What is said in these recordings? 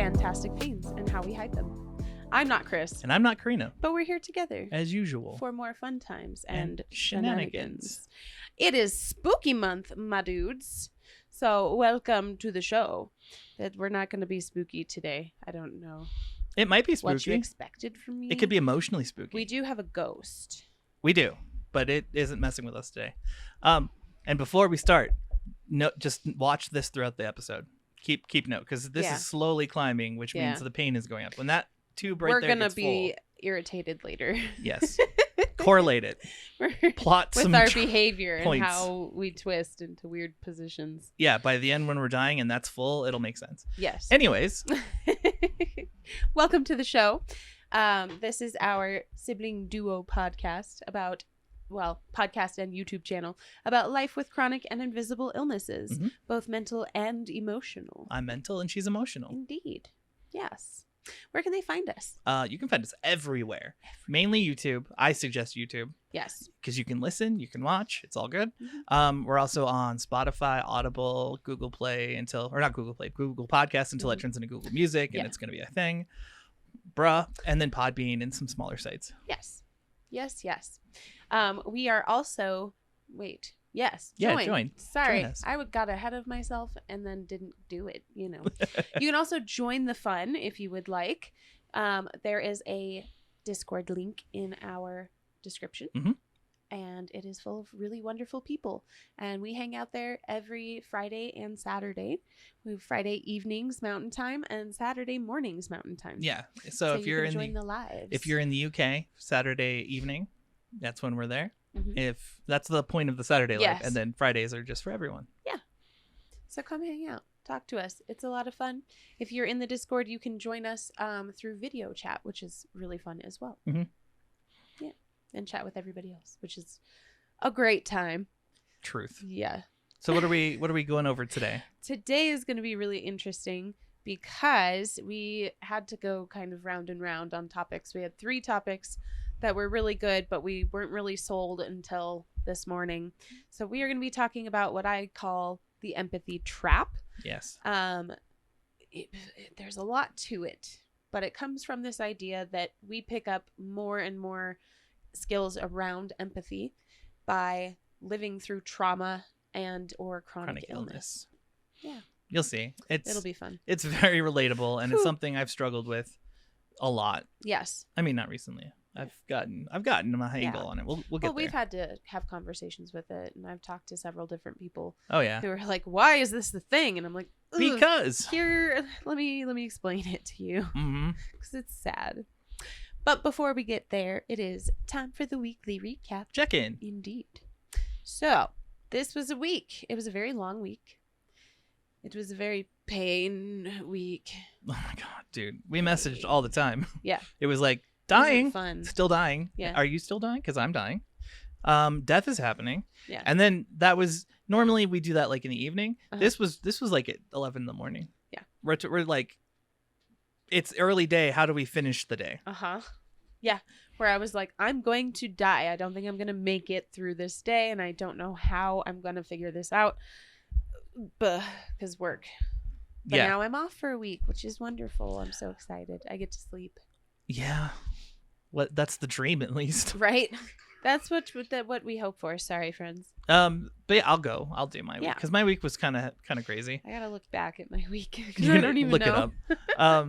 fantastic things and how we hide them. I'm not Chris. And I'm not Karina. But we're here together. As usual. For more fun times and shenanigans. It is spooky month, my dudes. So welcome to the show. That we're not going to be spooky today. I don't know. It might be spooky. What you expected from me. It could be emotionally spooky. We do have a ghost. We do, but it isn't messing with us today. And before we start, just watch this throughout the episode. Keep note, because this is slowly climbing, which means the pain is going up. When that tube right there gets full, we're gonna be irritated later. Yes. Correlate it. Plot with some our behavior points. And how we twist into weird positions. Yeah, by the end when we're dying and that's full, it'll make sense. Yes. Anyways. Welcome to the show. This is our sibling duo podcast about, podcast and YouTube channel about life with chronic and invisible illnesses, both mental and emotional. I'm mental and she's emotional. Indeed. Yes. Where can they find us? You can find us everywhere. Mainly YouTube. I suggest YouTube. Yes. Because you can listen, you can watch. It's all good. We're also on Spotify, Audible, Google Play Google Podcasts until it turns into Google Music and it's going to be a thing. And then Podbean and some smaller sites. Yes. We are also... Wait. Yes. Join. Sorry. Join us. I got ahead of myself and then didn't do it, You can also join the fun if you would like. There is a Discord link in our description. And it is full of really wonderful people. And we hang out there every Friday and Saturday. We have Friday evenings Mountain Time and Saturday mornings Mountain Time. Yeah. So if you're join the lives. If you're in the UK, Saturday evening, that's when we're there. If that's the point of the Saturday life, and then Fridays are just for everyone. Yeah. So come hang out. Talk to us. It's a lot of fun. If you're in the Discord, you can join us through video chat, which is really fun as well. Yeah. And chat with everybody else, which is a great time. Truth. Yeah. So what are we going over today? Today is going to be really interesting because we had to go kind of round and round on topics. We had 3 topics that were really good, but we weren't really sold until this morning. So we are going to be talking about what I call the empathy trap. Yes. There's a lot to it, but it comes from this idea that we pick up more and more skills around empathy by living through trauma and or chronic illness. Yeah. You'll see. It'll be fun. It's very relatable, and it's something I've struggled with a lot. Yes. I mean, not recently. I've gotten my handle on it. We'll get there. We've had to have conversations with it, and I've talked to several different people. Oh yeah. Who are like, "Why is this the thing?" And I'm like, "Because here, let me explain it to you, because it's sad." But before we get there, it is time for the weekly recap. Check in. Indeed. So this was a week. It was a very long week. It was a very pain week. Oh my god, dude! We messaged all the time. Yeah. It was like. Dying, fun. Still dying. Yeah. Are you still dying? Because I'm dying. Death is happening. Yeah. And then that was normally we do that like in the evening. This was like at 11 in the morning. Yeah. We're like, it's early day. How do we finish the day? Yeah. Where I was like, I'm going to die. I don't think I'm gonna make it through this day, and I don't know how I'm gonna figure this out. Because work. But now I'm off for a week, which is wonderful. I'm so excited. I get to sleep. Yeah. That's the dream, at least. Right? That's what we hope for. Sorry, friends. But yeah, I'll go. I'll do my week, because my week was kind of crazy. I gotta look back at my week because I don't even look know. It up.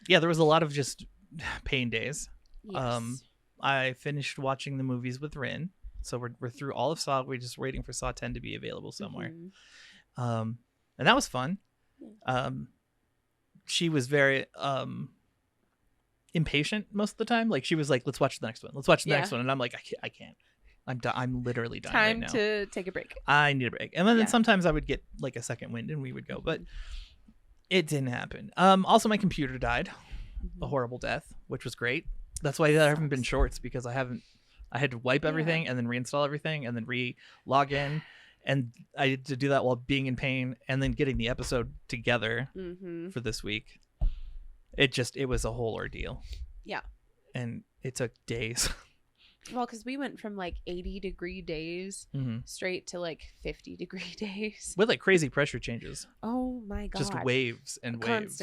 Yeah, there was a lot of just pain days. Yes. I finished watching the movies with Rin, so we're through all of Saw. We're just waiting for Saw 10 to be available somewhere. And that was fun. Yeah. She was very impatient most of the time. Like she was like, let's watch the next one, and I'm like, I can't. I'm literally dying right now. Time to take a break. I need a break. And then sometimes I would get like a second wind and we would go, but it didn't happen. Also my computer died a horrible death, which was great. That's why there haven't been shorts, because I had to wipe everything and then reinstall everything and then log in, and I had to do that while being in pain and then getting the episode together for this week. It was a whole ordeal. Yeah. And it took days. Well, because we went from like 80-degree days straight to like 50-degree days. With like crazy pressure changes. Oh my God. Just waves and waves.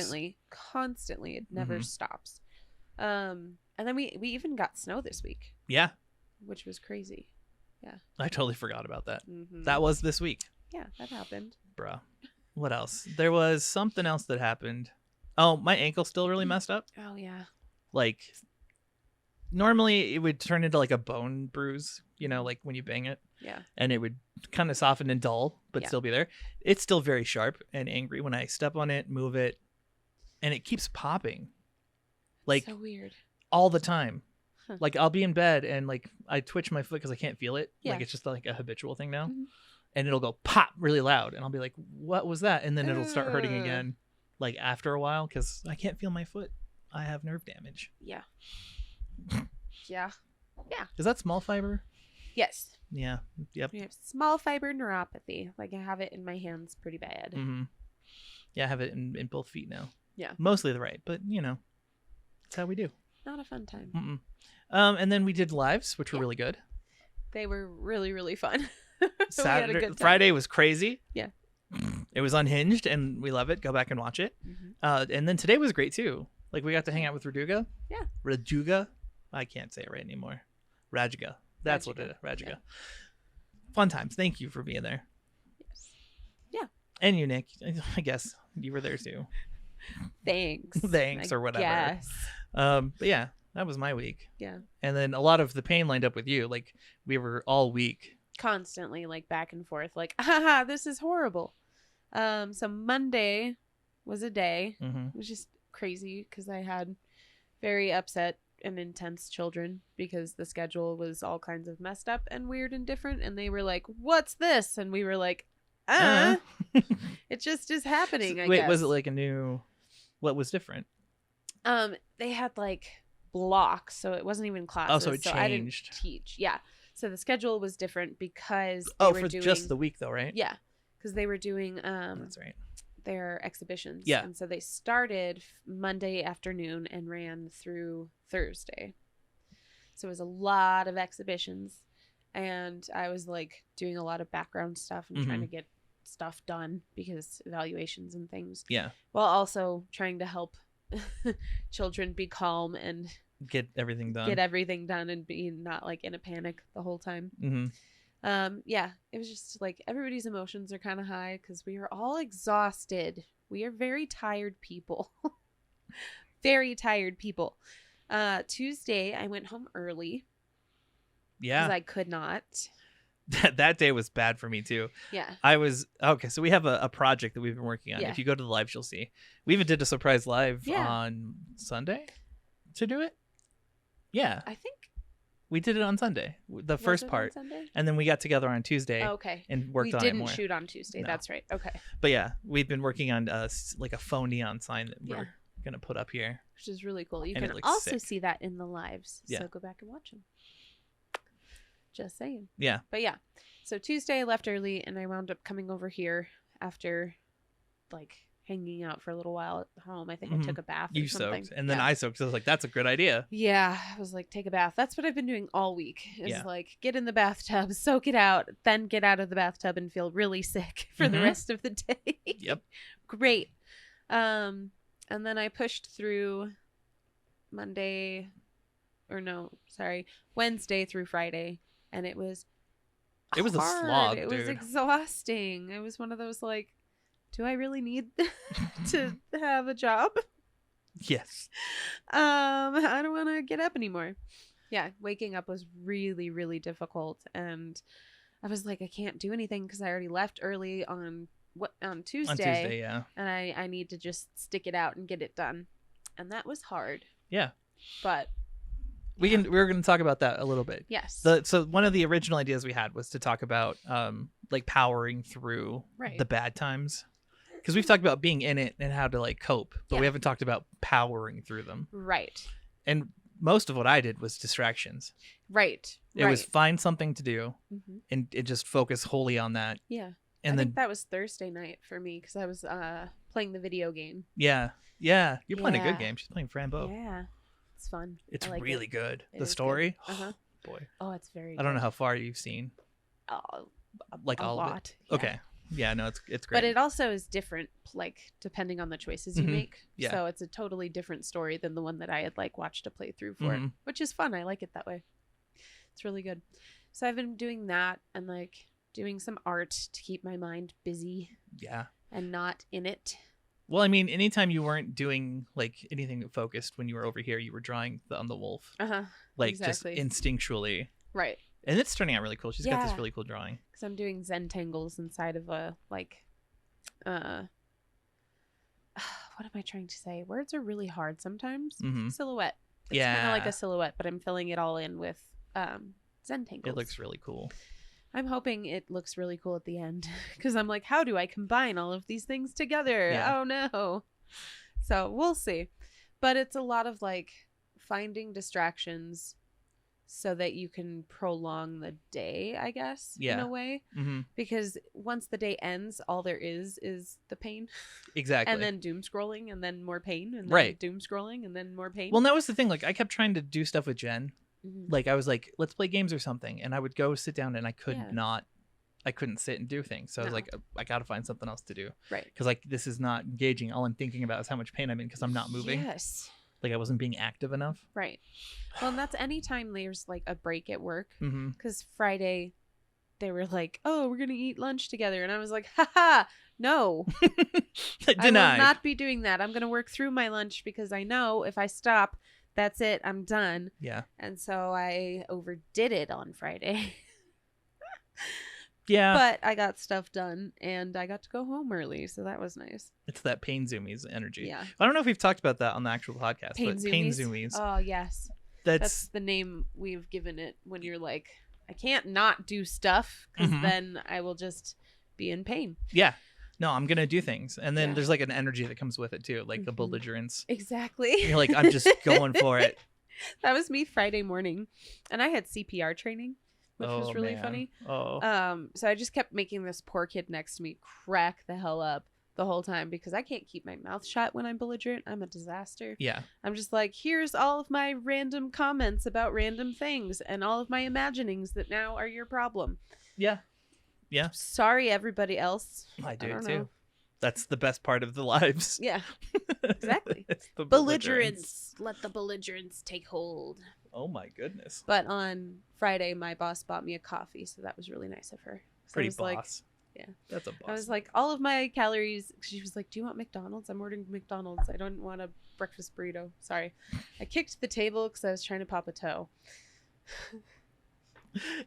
Constantly. It never stops. And then we even got snow this week. Yeah. Which was crazy. Yeah. I totally forgot about that. That was this week. Yeah, that happened. Bruh. What else? There was something else that happened. Oh, my ankle's still really messed up. Oh, yeah. Like, normally it would turn into like a bone bruise, like when you bang it. Yeah. And it would kind of soften and dull, but still be there. It's still very sharp and angry when I step on it, move it, and it keeps popping. Like, so weird. All the time. Huh. Like, I'll be in bed and like I twitch my foot because I can't feel it. Yeah. Like, it's just like a habitual thing now. And it'll go pop really loud. And I'll be like, what was that? And then it'll start hurting again, like after a while, because I can't feel my foot. I have nerve damage. Yeah. Yeah. Is that small fiber? Yes. Yeah. Yep. We have small fiber neuropathy. Like, I have it in my hands pretty bad. Yeah, I have it in both feet now. Yeah. Mostly the right, but that's how we do. Not a fun time. And then we did lives, which were really good. They were really, really fun. Saturday, Friday was crazy. Yeah. It was unhinged, and we love it. Go back and watch it. And then today was great too. Like, we got to hang out with Raduga. Yeah. Raduga. I can't say it right anymore. Rajiga. That's what it is. Rajiga. Yeah. Fun times. Thank you for being there. Yes. Yeah. And you, Nick. I guess you were there too. Thanks. Thanks or whatever. Yes. But yeah, that was my week. Yeah. And then a lot of the pain lined up with you. Like, we were all week. Constantly, like, back and forth. Like, haha, this is horrible. So Monday was a day. It was just crazy because I had very upset and intense children because the schedule was all kinds of messed up and weird and different. And they were like, what's this? And we were like, it just is happening, I guess. Was it like a new... What was different? They had like blocks, so it wasn't even classes. Oh, so it changed. I didn't teach. Yeah. So the schedule was different because they were doing... just the week though, right? Yeah. Because they were doing that's right. their exhibitions. Yeah. And so they started Monday afternoon and ran through Thursday. So it was a lot of exhibitions. And I was like doing a lot of background stuff and trying to get stuff done because evaluations and things. Yeah. While also trying to help children be calm and get everything done. And be not like in a panic the whole time. Yeah, it was just like everybody's emotions are kind of high because we are all exhausted. We are very tired people. Very tired people. Tuesday, I went home early. Yeah. Because I could not. That day was bad for me too. Yeah. Okay, so we have a project that we've been working on. Yeah. If you go to the lives, you'll see. We even did a surprise live on Sunday to do it. Yeah. I think we did it on Sunday, the first part. And then we got together on Tuesday. Oh, okay. And worked on it more. We didn't shoot on Tuesday. No. That's right. Okay. But yeah, we've been working on like a faux neon sign that we're going to put up here. Which is really cool. You can also sick. see that in the lives. Yeah. So go back and watch them. Just saying. Yeah. But yeah. So Tuesday I left early and I wound up coming over here after like hanging out for a little while at home. I think I took a bath. You soaked. And then I soaked. So I was like, that's a good idea. Yeah. I was like, take a bath. That's what I've been doing all week. Is like get in the bathtub, soak it out, then get out of the bathtub and feel really sick for the rest of the day. Yep. Great. And then I pushed through Wednesday through Friday. And it was hard. A slog, It dude. was exhausting. It was one of those like, do I really need to have a job? Yes. I don't want to get up anymore. Yeah, waking up was really, really difficult. And I was like, I can't do anything because I already left early on Tuesday. On Tuesday, yeah. And I need to just stick it out and get it done. And that was hard. Yeah. But we're going to talk about that a little bit. Yes. So one of the original ideas we had was to talk about like powering through the bad times, because we've talked about being in it and how to like cope, but we haven't talked about powering through them. Right. And most of what I did was distractions. Right. It was find something to do and just focus wholly on that. Yeah. And I think that was Thursday night for me because I was playing the video game. Yeah. Yeah. You're playing a good game. She's playing Frambo. Yeah. It's fun. It's like really good. It the story. Good. boy. Oh, it's very I don't know good. how far you've seen. Like a all of it. lot. Yeah. Okay. Yeah, no, it's great. But it also is different, like depending on the choices you make. Yeah. So it's a totally different story than the one that I had like watched a playthrough for, which is fun. I like it that way. It's really good. So I've been doing that and like doing some art to keep my mind busy. Yeah. And not in it. Well, I mean, anytime you weren't doing like anything focused when you were over here, you were drawing on the wolf. Like exactly. Just instinctually. Right. And it's turning out really cool. She's got this really cool drawing. Because I'm doing Zen tangles inside of a like what am I trying to say? Words are really hard sometimes. Silhouette. It's kind of like a silhouette, but I'm filling it all in with Zen tangles. It looks really cool. I'm hoping it looks really cool at the end because I'm like, how do I combine all of these things together? Yeah. Oh no. So we'll see. But it's a lot of like finding distractions so that you can prolong the day, I guess, in a way. Because once the day ends, all there is the pain. Exactly. And then doom scrolling and then more pain and then doom scrolling and then more pain. Well, that was the thing. Like I kept trying to do stuff with Jen. Like I was like, let's play games or something. And I would go sit down and I couldn't sit and do things. So I was like, I got to find something else to do. Right. Because like, this is not engaging. All I'm thinking about is how much pain I'm in because I'm not moving. Yes. Like I wasn't being active enough. Right. Well, and that's anytime there's like a break at work. Because Friday they were like, oh, we're going to eat lunch together. And I was like, haha, no. I will not be doing that. I'm going to work through my lunch because I know if I stop, that's it. I'm done. Yeah. And so I overdid it on Friday. Yeah. But I got stuff done and I got to go home early. So that was nice. It's that pain zoomies energy. Yeah. I don't know if we've talked about that on the actual podcast, pain but zoomies. pain zoomies. Oh, yes. That's the name we've given it when you're like, I can't not do stuff because then I will just be in pain. Yeah. No, I'm going to do things. And then there's like an energy that comes with it too, like a belligerence. Exactly. You're like, I'm just going for it. That was me Friday morning. And I had CPR training, which was really funny. So I just kept making this poor kid next to me crack the hell up the whole time because I can't keep my mouth shut when I'm belligerent. I'm a disaster. Yeah. I'm just like, here's all of my random comments about random things and all of my imaginings that now are your problem. Yeah. Yeah. Sorry, everybody else. I do too. Know. That's the best part of the lives. Yeah. Exactly. It's the belligerence. Let the belligerence take hold. Oh my goodness. But on Friday, my boss bought me a coffee, so that was really nice of her. So Pretty boss. Like, yeah. That's a boss. I was like, all of my calories. She was like, do you want McDonald's? I'm ordering McDonald's. I don't want a breakfast burrito. Sorry. I kicked the table because I was trying to pop a toe.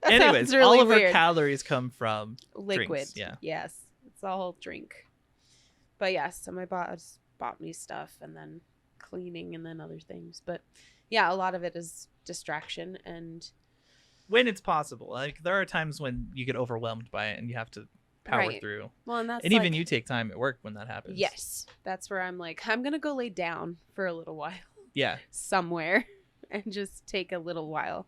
Anyways, really all of our calories come from liquid. Drinks. Yeah. Yes. It's all drink. But yes, so my boss bought me stuff and then cleaning and then other things. But yeah, a lot of it is distraction and when it's possible. Like there are times when you get overwhelmed by it and you have to power through. Well, and that's even you take time at work when that happens. Yes. That's where I'm like, I'm going to go lay down for a little while. Yeah. Somewhere and just take a little while.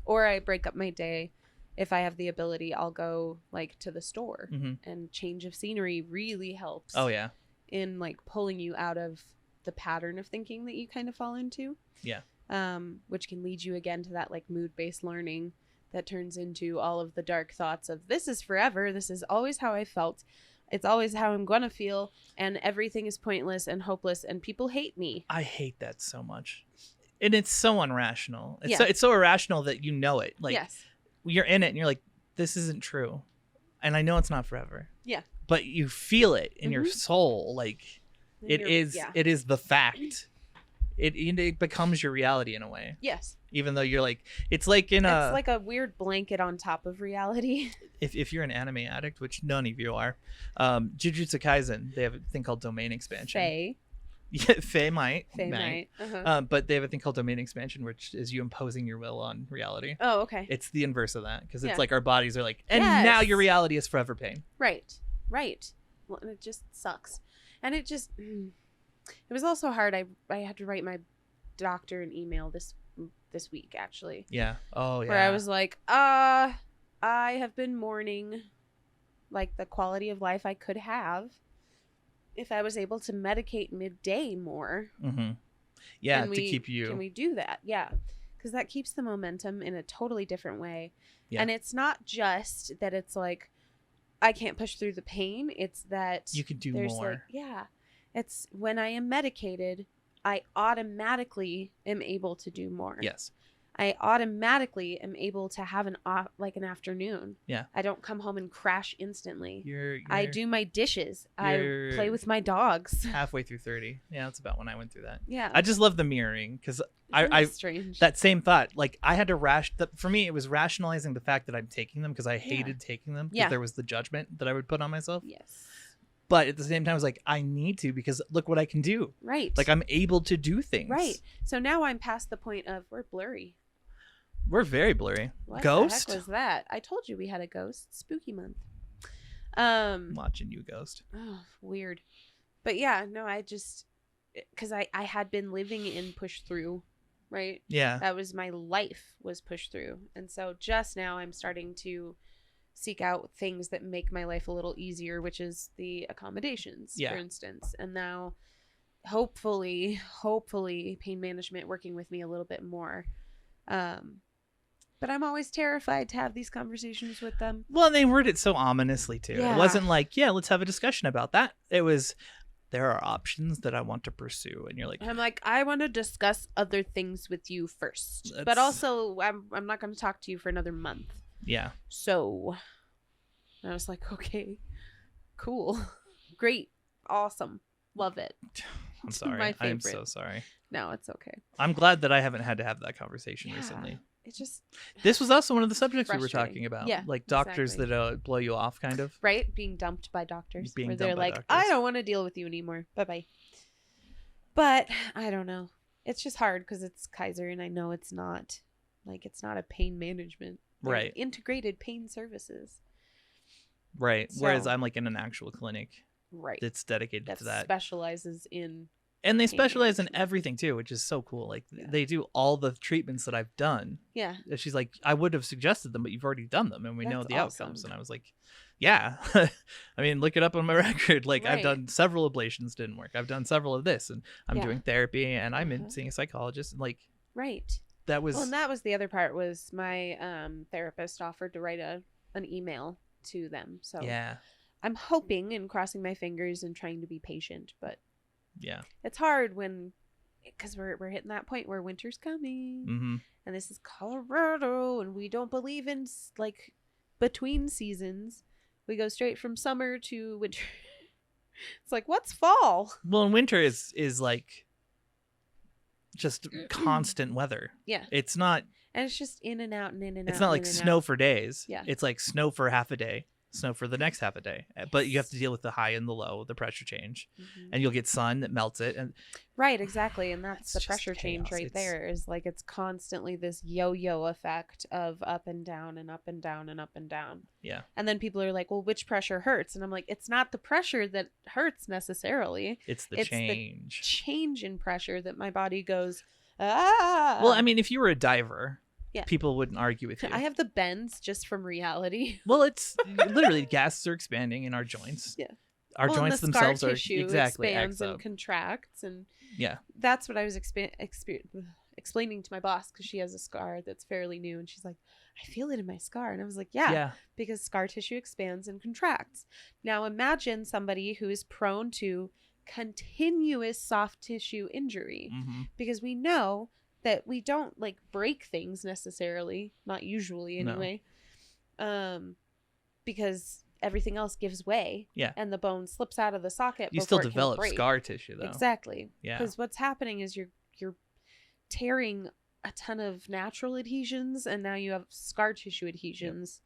Or I break up my day. If I have the ability, I'll go like to the store and change of scenery really helps. Oh, yeah. In like pulling you out of the pattern of thinking that you kind of fall into. Yeah. Which can lead you again to that like mood-based learning that turns into all of the dark thoughts of this is forever. This is always how I felt. It's always how I'm going to feel. And everything is pointless and hopeless and people hate me. I hate that so much. And it's so irrational. It's so irrational that you know it. Like you're in it and you're like, this isn't true. And I know it's not forever. Yeah. But you feel it in your soul. Like it is the fact. It becomes your reality in a way. Yes. Even though you're like, it's like a weird blanket on top of reality. If you're an anime addict, which none of you are, Jujutsu Kaisen, they have a thing called domain expansion. Faye. Yeah, Faye might. Uh-huh. But they have a thing called domain expansion, which is you imposing your will on reality. Oh, okay. It's the inverse of that because it's like our bodies are like, and now your reality is forever pain. Right. Well, and it just sucks. And it just, it was also hard. I had to write my doctor an email this week, actually. Yeah. Oh, yeah. Where I was like, I have been mourning like the quality of life I could have if I was able to medicate midday more. Yeah, to keep you. Can we do that? Yeah. because that keeps the momentum in a totally different way. Yeah. And it's not just that it's like, I can't push through the pain. It's that you can do there's more. like, yeah, it's when I am medicated, I automatically am able to do more. Yes. I automatically am able to have an afternoon. Yeah. I don't come home and crash instantly. You're I do my dishes. I play with my dogs. Halfway through 30. Yeah, that's about when I went through that. Yeah. I just love the mirroring because strange. that same thought, like I had to for me, it was rationalizing the fact that I'm taking them because I hated taking them because there was the judgment that I would put on myself. Yes. But at the same time, I was like, I need to because look what I can do. Right. Like I'm able to do things. Right. So now I'm past the point of we're blurry. We're very blurry. What Ghost? the heck was that? I told you we had a ghost. Spooky month. I'm watching you, Ghost. Oh, weird. But yeah, no, I just because I had been living in push through, right? Yeah. That was my life was push through. And so just now I'm starting to seek out things that make my life a little easier, which is the accommodations, for instance. And now hopefully pain management working with me a little bit more. But I'm always terrified to have these conversations with them. Well, and they word it so ominously too. Yeah. It wasn't like, yeah, let's have a discussion about that. It was, there are options that I want to pursue, and you're like, I'm like, I want to discuss other things with you first, but also I'm not going to talk to you for another month. Yeah. So I was like, okay, cool, great, awesome, love it. I'm sorry. My favorite. I'm so sorry. No, it's okay. I'm glad that I haven't had to have that conversation recently. It just this was also one of the subjects we were talking about. Yeah, like doctors that blow you off, kind of. Right, being dumped by doctors. Being where dumped they're by like, doctors. I don't want to deal with you anymore. Bye-bye. But I don't know. It's just hard because it's Kaiser, and I know it's not a pain management. They're right. Integrated pain services. Right. So, whereas I'm like in an actual clinic. Right. That's dedicated to that. Specializes in. And they specialize in everything too, which is so cool. Like they do all the treatments that I've done. Yeah. And she's like, I would have suggested them, but you've already done them, and we know the outcomes. And I was like, yeah. I mean, look it up on my record. Like I've done several ablations, didn't work. I've done several of this, and I'm doing therapy, and I'm in seeing a psychologist. And like, that was. Well, and that was the other part. Was my therapist offered to write an email to them. So yeah, I'm hoping and crossing my fingers and trying to be patient, but. Yeah, it's hard because we're hitting that point where winter's coming, and this is Colorado, and we don't believe in like between seasons. We go straight from summer to winter. It's like, what's fall? Well, and winter is like just constant weather. Yeah, it's not, and it's just in and out and in and out. It's not like snow for days. Yeah, it's like snow for half a day. Snow for the next half a day, but you have to deal with the high and the low, the pressure change, and you'll get sun that melts it. And right, exactly, and that's the pressure change right there. Is like it's constantly this yo-yo effect of up and down and up and down and up and down. Yeah, and then people are like, "Well, which pressure hurts?" And I'm like, "It's not the pressure that hurts necessarily. It's the change in pressure that my body goes ah." Well, I mean, if you were a diver. Yeah. People wouldn't argue with you. I have the bends just from reality. Well, it's literally gases are expanding in our joints. Yeah. Our joints the themselves scar are tissue expands and contracts, and that's what I was explaining to my boss because she has a scar that's fairly new, and she's like, "I feel it in my scar," and I was like, "Yeah, because scar tissue expands and contracts." Now imagine somebody who is prone to continuous soft tissue injury, because we know that we don't like break things necessarily, not usually anyway, because everything else gives way, and the bone slips out of the socket. You still develop scar tissue, though. Exactly. Yeah. Because what's happening is you're tearing a ton of natural adhesions, and now you have scar tissue adhesions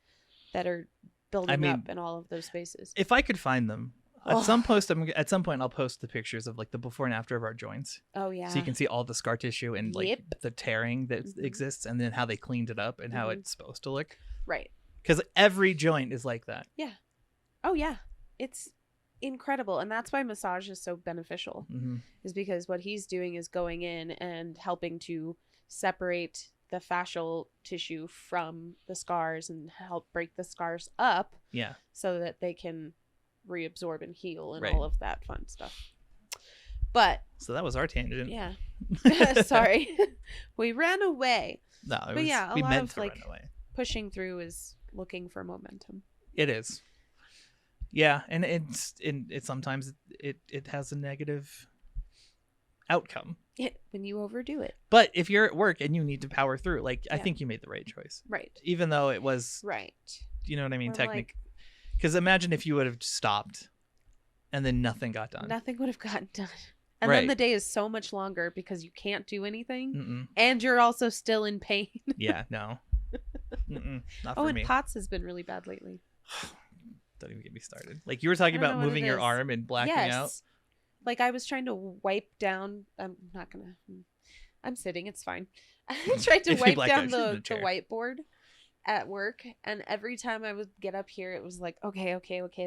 that are building up in all of those spaces. If I could find them. At some point, I'll post the pictures of like the before and after of our joints. Oh yeah. So you can see all the scar tissue and like the tearing that exists, and then how they cleaned it up and how it's supposed to look. Right. Because every joint is like that. Yeah. Oh yeah. It's incredible, and that's why massage is so beneficial. Is because what he's doing is going in and helping to separate the fascial tissue from the scars and help break the scars up. Yeah. So that they can reabsorb and heal and all of that fun stuff. But so that was our tangent. Yeah. Sorry. We ran away. No, it But was, yeah, a we lot meant of to like run away. pushing through is looking for momentum. It is. Yeah, and it sometimes it has a negative outcome. When you overdo it. But if you're at work and you need to power through, like I Yeah. think you made the right choice. Right. Even though it was, Right. you know what I mean, Or, technique. Because imagine if you would have stopped, and then nothing got done. Nothing would have gotten done. And Right. then the day is so much longer because you can't do anything, Mm-mm. and you're also still in pain. Yeah, no. Mm-mm, not Oh, for and me. POTS has been really bad lately. Don't even get me started. Like you were talking I don't about know what moving it your is. arm and blacking out. Like I was trying to wipe down. I'm not gonna. I'm sitting. It's fine. I tried to If you wipe black down out, sit in the a chair. whiteboard at work, and every time I would get up here, it was like, okay,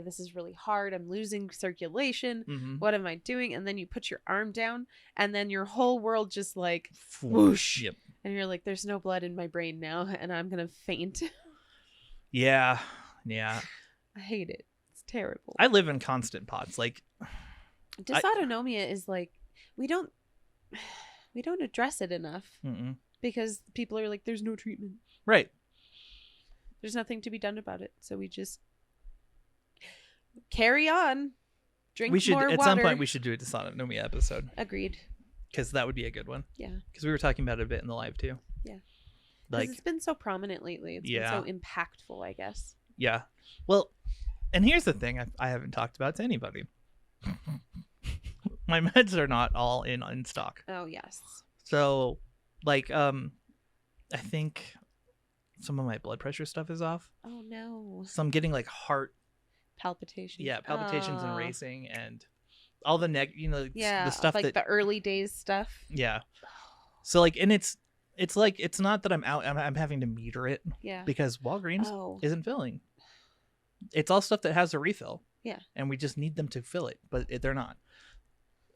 this is really hard. I'm losing circulation. Mm-hmm. What am I doing? And then you put your arm down, and then your whole world just like Whoosh. Yep. and you're like, there's no blood in my brain now, and I'm gonna faint. Yeah. I hate it. It's terrible. I live in constant POTS. Like Dysautonomia is like we don't address it enough mm-mm. because people are like, there's no treatment. Right. There's nothing to be done about it. So we just carry on. Drink We should more at water. some point we should do a dysautonomia episode Agreed. because that would be a good one. Yeah. Because we were talking about it a bit in the live too. Yeah. 'Cause Like it's been so prominent lately. It's been so impactful, I guess. yeah. Well, and here's the thing I haven't talked about to anybody. My meds are not all in stock. Oh yes. So like I think some of my blood pressure stuff is off. Oh no. So I'm getting like heart Palpitations. palpitations and racing and all the the stuff like that the early days stuff. yeah. So like and it's like it's not that I'm having to meter it Yeah. because Walgreens Oh. isn't filling. It's all stuff that has a refill. Yeah. And we just need them to fill it, but they're not.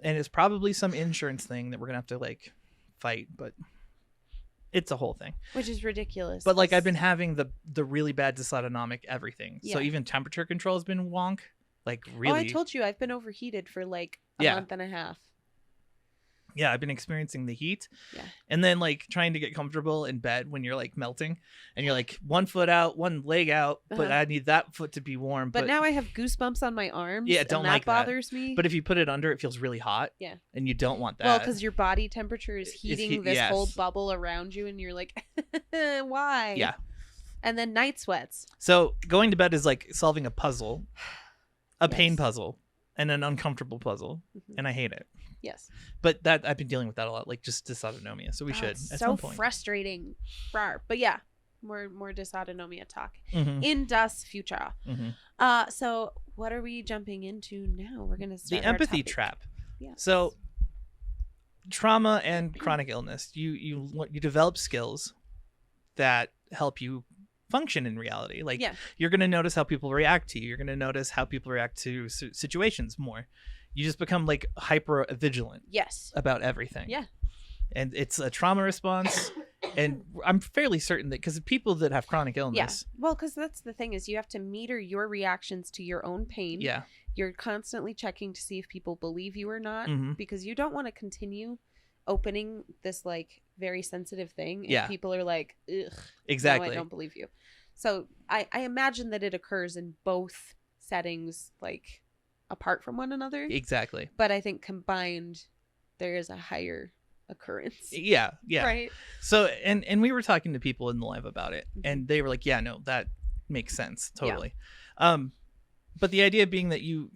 And it's probably some insurance thing that we're gonna have to like fight, but it's a whole thing. Which is ridiculous. But like I've been having the really bad dysautonomic everything. Yeah. So even temperature control has been wonk. Like really. Oh, I told you I've been overheated for like a Yeah. month and a half. Yeah, I've been experiencing the heat. Yeah. And then like trying to get comfortable in bed when you're like melting and you're like one foot out, one leg out, but Uh-huh. I need that foot to be warm. But now I have goosebumps on my arms. Yeah, don't and that like that. bothers me. But if you put it under, it feels really hot. Yeah. And you don't want that. well, because your body temperature is heating this whole yes. bubble around you, and you're like, why? Yeah. And then night sweats. So going to bed is like solving a puzzle, a pain Yes. puzzle, and an uncomfortable puzzle. Mhm. And I hate it. Yes. But that I've been dealing with that a lot, like just dysautonomia. So we Oh, should it's at so some point. frustrating. Rawr. But yeah, more dysautonomia talk Mhm, in das future. mhm. So what are we jumping into now? We're gonna The start our empathy topic. trap. Yeah. So trauma and chronic illness, you develop skills that help you function in reality. Like Yeah. you're going to notice how people react to you. You're going to notice how people react to situations more. You just become like hyper vigilant Yes. about everything. Yeah. And it's a trauma response. And I'm fairly certain that because people that have chronic illness. Yeah. Well, because that's the thing is you have to meter your reactions to your own pain. Yeah. You're constantly checking to see if people believe you or not, Mhm. because you don't want to continue opening this like very sensitive thing. Yeah. And people are like, ugh, Exactly. no, I don't believe you. So I imagine that it occurs in both settings, like apart from one another. Exactly. But I think combined, there is a higher occurrence. Yeah. Yeah. Right. So, and we were talking to people in the live about it, Mhm. and they were like, yeah, no, that makes sense. Yeah. Totally. But the idea being that you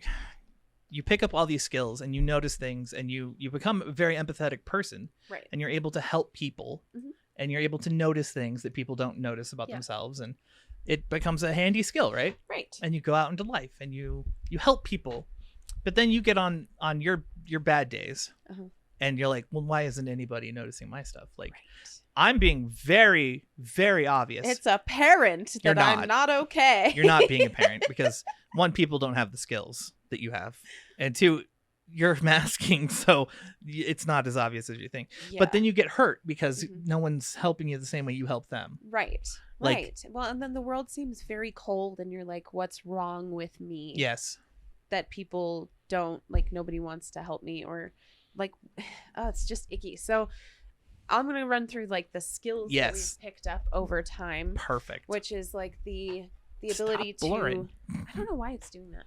pick up all these skills and you notice things and you become a very empathetic person Right. and you're able to help people Mhm. and you're able to notice things that people don't notice about Yeah. themselves. And it becomes a handy skill, right? Right. And you go out into life and you help people, but then you get on your bad days Uh-huh. and you're like, well, why isn't anybody noticing my stuff? Like, Right. I'm being very, very obvious. It's apparent You're that I'm not okay. You're not being a parent because one, people don't have the skills that you have, and two, you're masking, so it's not as obvious as you think. Yeah. But then you get hurt because Mhm. no one's helping you the same way you help them. Right. Like- Right. Well, and then the world seems very cold, and you're like, what's wrong with me? Yes. That people don't, like, nobody wants to help me, or like, oh, it's just icky. So I'm going to run through like the skills that Yes. we've picked up over time, Perfect. which is like the ability Stop blurring. to, I don't know why it's doing that.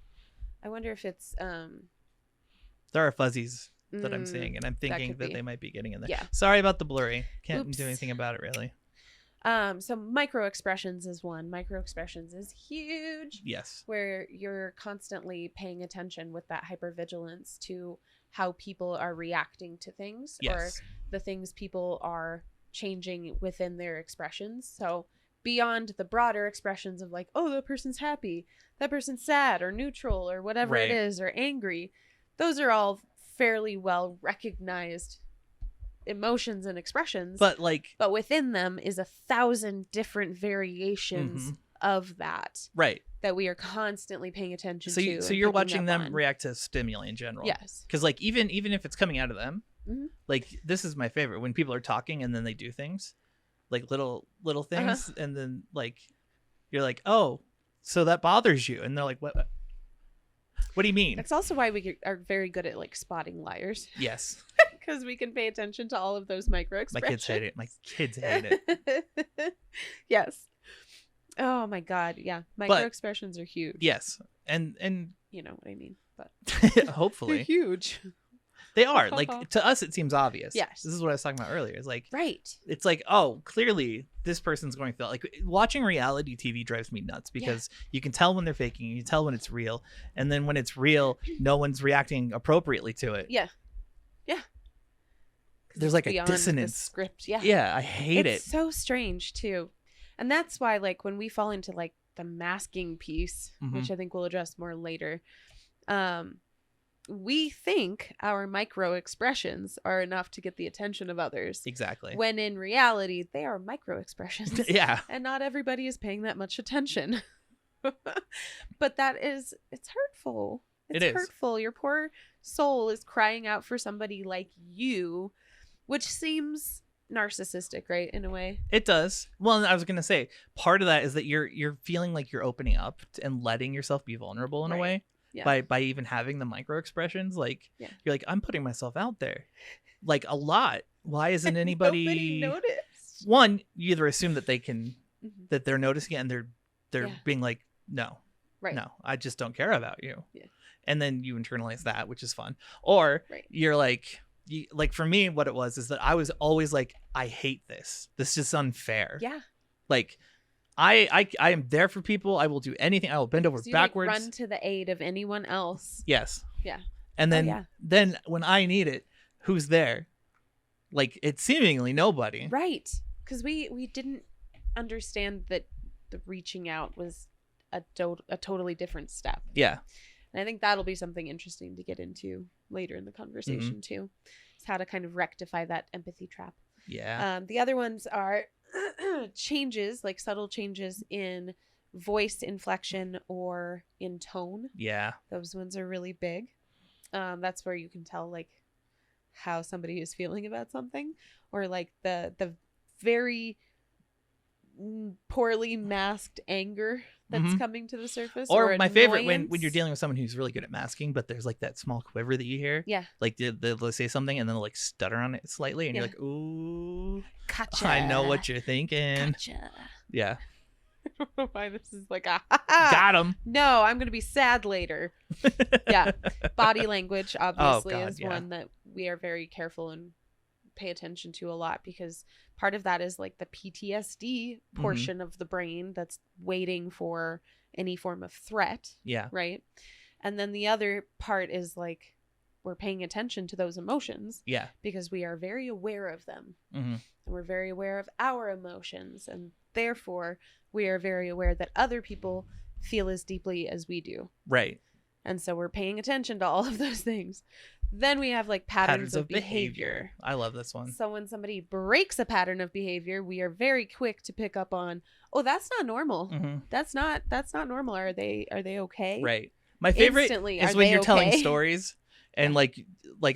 I wonder if it's, There are fuzzies that I'm seeing, and I'm thinking could that be. they might be getting in there. Yeah. Sorry about the blurry. Can't Oops. do anything about it, really. So micro expressions is one. Micro expressions is huge. Yes. Where you're constantly paying attention with that hypervigilance to how people are reacting to things, Yes. or the things people are changing within their expressions. So beyond the broader expressions of like, oh, that person's happy, that person's sad or neutral or whatever Right. it is, or angry, those are all fairly well recognized emotions and expressions. But like, But within them is 1,000 different variations of that right. that we are constantly paying attention So to. you, so and you're picking watching up them on. react to stimuli in general. Yes. Because like even if it's coming out of them, Mhm. like this is my favorite when people are talking and then they do things, like little things, and then like you're like, oh, so that bothers you, and they're like, what? What do you mean? That's also why we are very good at like spotting liars, Yes. because we can pay attention to all of those micro My expressions. kids hate it. My kids hate it. Yes. Oh my God. Yeah. Micro expressions are huge. Yes. And You know what I mean. But hopefully huge. they are. Like to us it seems obvious. Yes. This is what I was talking about earlier. It's like Right. it's like, oh, clearly this person's going through that. Like watching reality TV drives me nuts because you can tell when they're faking, you tell when it's real, and then when it's real, no one's reacting appropriately to it. Yeah. Yeah. There's like a Beyond the dissonance. script. Yeah. Yeah, I hate It's it. so strange too. And that's why like when we fall into like the masking piece, which I think we'll address more later, we think our micro expressions are enough to get the attention of others. Exactly. When in reality, they are micro expressions. Yeah. And not everybody is paying that much attention. But it's hurtful. It's It is. hurtful. Your poor soul is crying out for somebody like you, which seems narcissistic, right? In a way. It does. Well, I was gonna say part of that is that you're feeling like you're opening up and letting yourself be vulnerable in a Right. way Yeah. by even having the micro expressions. Like Yeah. you're like, I'm putting myself out there, like a lot. Why isn't anybody? Nobody noticed. One, you either assume that they can Mhm. that they're noticing it and they're Yeah. being like, no, Right. no, I just don't care about you. Yeah. And then you internalize that, which is fun. Or Right. you're like. Like for me, what it was is that I was always like, I hate this. This is unfair. Yeah. Like, I am there for people. I will do anything. I will bend over So you, backwards. like, run to the aid of anyone else. Yes. Yeah. And then yeah. then when I need it, who's there? Like it's seemingly nobody. Right. Because we didn't understand that the reaching out was a totally different step. Yeah. And I think that'll be something interesting to get into later in the conversation too. Is how to kind of rectify that empathy trap. Yeah. The other ones are changes, like subtle changes in voice inflection or in tone. Yeah. Those ones are really big. That's where you can tell like how somebody is feeling about something, or like the very poorly masked anger that's coming to the surface. Or my favorite when annoyance. you're dealing with someone who's really good at masking, but there's like that small quiver that you hear. Yeah. Like they'll say something and then they'll like stutter on it slightly, and you're Yeah. like, ooh, Gotcha. I know what you're thinking. Gotcha. Yeah. I don't know why this is like Got him. No, I'm gonna be sad later. Yeah. Body language obviously God, is yeah. one that we are very careful and pay attention to a lot, because part of that is like the PTSD portion of the brain that's waiting for any form of threat, Yeah. right? And then the other part is like we're paying attention to those emotions Yeah. because we are very aware of them. Mm-hmm. And we're very aware of our emotions, and therefore we are very aware that other people feel as deeply as we do. Right. And so we're paying attention to all of those things. Then we have like patterns of behavior. I love this one. So when somebody breaks a pattern of behavior, we are very quick to pick up on, oh, that's not normal. Mm-hmm. That's not normal. Are they okay? Right. My favorite Instantly, is are when they you're telling okay? stories and like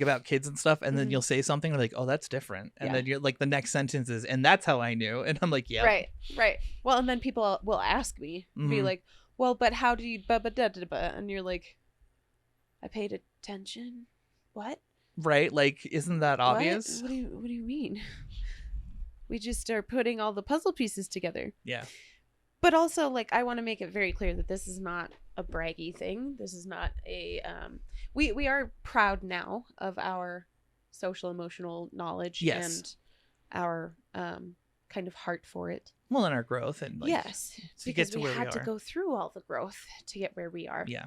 about kids and stuff, and then Mhm. you'll say something like, "Oh, that's different," and Yeah. then you're like, the next sentence is, "And that's how I knew," and I'm like, "Yeah, Right. Well, and then people will ask me, be Mhm. like, well, but how do you, and you're like, I paid attention. What? right." Like, isn't that obvious? What do you mean? We just are putting all the puzzle pieces together. Yeah. But also, like, I want to make it very clear that this is not a braggy thing. This is not a we are proud now of our social emotional knowledge and our kind of heart for it. Well, and our growth and like, yes, to because get to we where had we to are. go through all the growth to get where we are. Yeah.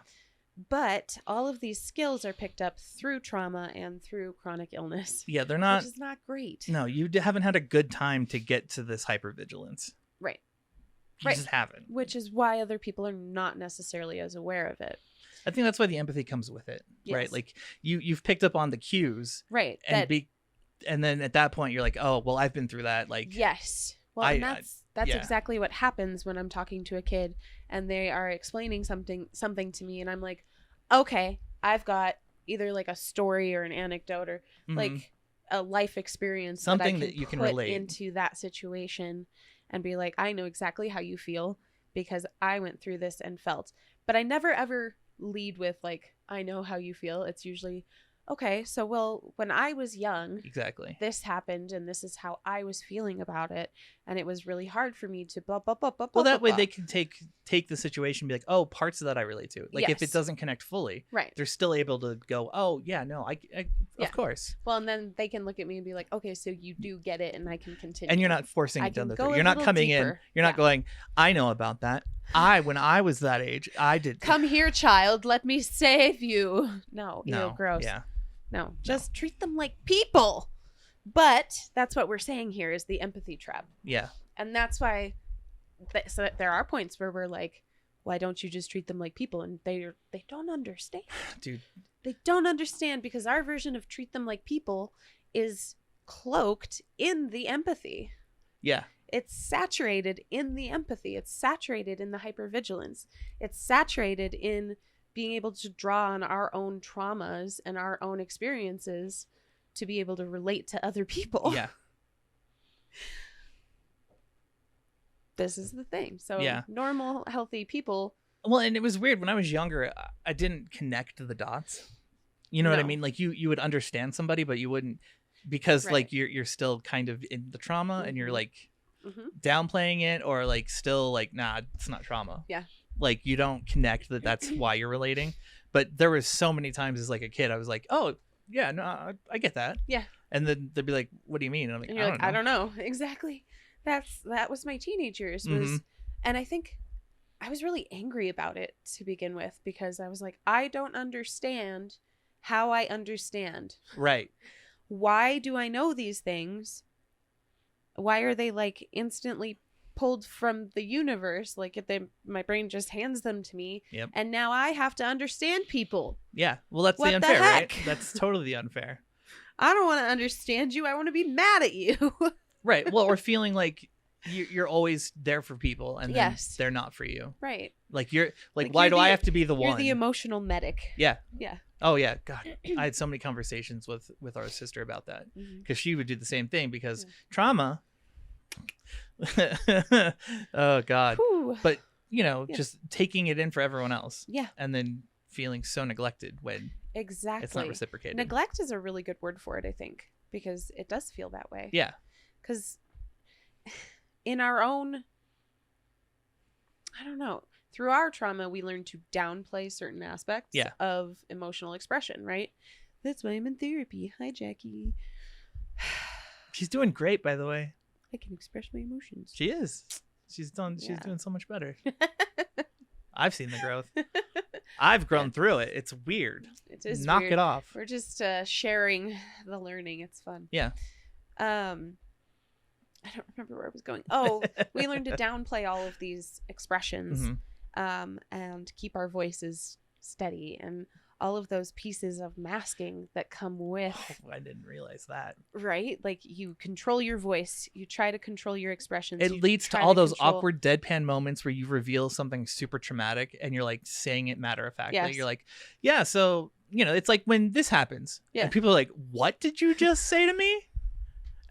But all of these skills are picked up through trauma and through chronic illness. Yeah, they're not. Which is not great. No, you haven't had a good time to get to this hypervigilance. Right. You just haven't. Which is why other people are not necessarily as aware of it. I think that's why the empathy comes with it, right? Like you've picked up on the cues, right? And then at that point you're like, oh, well, I've been through that. Like, yes. Well, and that's exactly what happens when I'm talking to a kid and they are explaining something to me, and I'm like, okay, I've got either like a story or an anecdote or like a life experience, something that you can relate into that situation, and be like, I know exactly how you feel because I went through this and felt. But I never ever lead with like, I know how you feel. It's usually, okay, so well, when I was young, exactly, this happened and this is how I was feeling about it, and it was really hard for me to blah blah blah blah. Well, that blah, way blah. they can take the situation and be like, oh, parts of that I relate to. Like if it doesn't connect fully, right, they're still able to go, oh yeah, no, I of course. Well, and then they can look at me and be like, okay, so you do get it, and I can continue. And you're not forcing it down the throat. You're You're not coming deeper. In. You're not going, I know about that. When I was that age, I did. Come here, child. Let me save you. No, ew, gross. Yeah. No, just treat them like people. But that's what we're saying here is the empathy trap. Yeah. And that's why so there are points where we're like, why don't you just treat them like people? And they don't understand. Dude. They don't understand because our version of treat them like people is cloaked in the empathy. Yeah. It's saturated in the empathy. It's saturated in the hypervigilance. It's saturated in being able to draw on our own traumas and our own experiences to be able to relate to other people. Yeah. This is the thing. So normal, healthy people. Well, and it was weird when I was younger, I didn't connect the dots. You know what I mean? Like you would understand somebody, but you wouldn't, because like you're still kind of in the trauma and you're like downplaying it, or like still like, nah, it's not trauma. Yeah. Like you don't connect that's why you're relating. But there was so many times as like a kid, I was like, oh yeah, no, I get that. Yeah. And then they'd be like, what do you mean? And I'm like, and you're I don't know. Exactly. That was my teenage years and I think I was really angry about it to begin with, because I was like, I don't understand how I understand. Right. Why do I know these things? Why are they like instantly pulled from the universe? Like my brain just hands them to me. Yep. And now I have to understand people. Yeah. Well, that's the unfair, right? That's totally the unfair. I don't want to understand you. I want to be mad at you. Right. Well, or feeling like you're always there for people and then they're not for you. Right. Like you're like why do I have to be the one? You're the emotional medic. Yeah. Yeah. Oh yeah. God, I had so many conversations with our sister about that, because she would do the same thing, because trauma. Oh God. Whew. But just taking it in for everyone else. Yeah. And then feeling so neglected when it's not reciprocated. Neglect is a really good word for it, I think, because it does feel that way. Yeah. Because in our own, I don't know, through our trauma, we learn to downplay certain aspects of emotional expression, right? That's why I'm in therapy. Hi, Jackie. She's doing great, by the way. I can express my emotions. She is. She's doing so much better. I've seen the growth. I've grown through it. It's weird. It is Knock weird. It off. We're just sharing the learning. It's fun. Yeah. I don't remember where I was going. Oh, we learned to downplay all of these expressions and keep our voices steady, and all of those pieces of masking that come with. Oh, I didn't realize that. Right? Like you control your voice. You try to control your expressions. It leads to all those awkward deadpan moments where you reveal something super traumatic and you're like saying it matter of factly. Yes. You're like, yeah, so, it's like when this happens. Yeah. And people are like, what did you just say to me?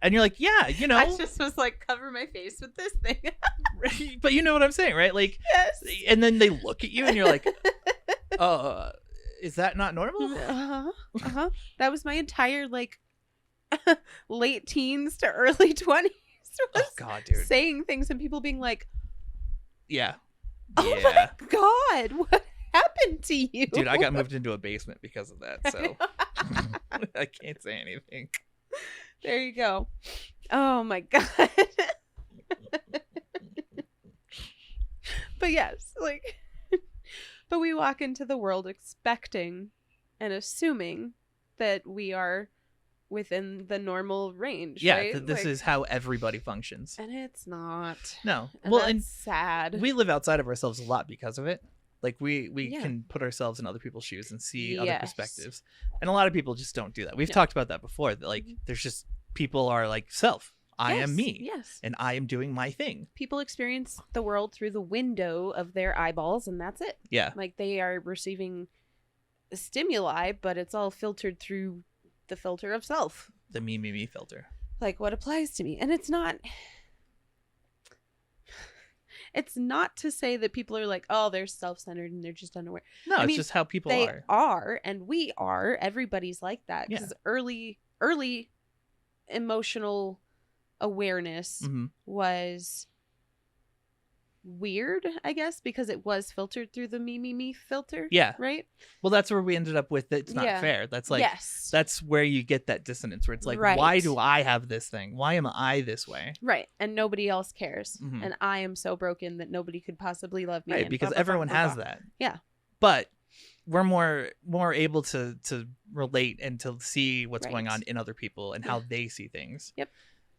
And you're like, yeah, I just was like, cover my face with this thing. But you know what I'm saying, right? Like, yes. And then they look at you and you're like, is that not normal? That was my entire like late teens to early 20s. Oh God, dude. saying things and people being like, Yeah. "Oh Yeah. my God, what happened to you?" Dude, I got moved into a basement because of that, so I can't say anything. There you go. Oh my God. But yes, like, but we walk into the world expecting and assuming that we are within the normal range. Yeah, right? this is how everybody functions. And it's not. No. And Well, that's and sad. we live outside of ourselves a lot because of it. Like we Yeah. can put ourselves in other people's shoes and see other Yes. perspectives. And a lot of people just don't do that. We've No. talked about that before. That like there's just people are like self. I am me. Yes. And I am doing my thing. People experience the world through the window of their eyeballs, and that's it. Yeah. Like they are receiving stimuli, but it's all filtered through the filter of self. The me filter. Like what applies to me. And it's not to say that people are like, oh, they're self-centered and they're just unaware. No, I it's mean, just how people they are. and we are. Everybody's like that. Because early emotional awareness Mhm. was weird, I guess, because it was filtered through the me filter. Yeah. Right? Well, that's where we ended up with it's not Yeah. fair. That's like yes. that's where you get that dissonance where it's like, Right. why do I have this thing? Why am I this way? Right. And nobody else cares. Mhm. And I am so broken that nobody could possibly love me. Right, and because blah, blah, everyone blah, blah, has blah. that. Yeah. But we're more able to relate and to see what's going Right. on in other people and how they see things. Yep.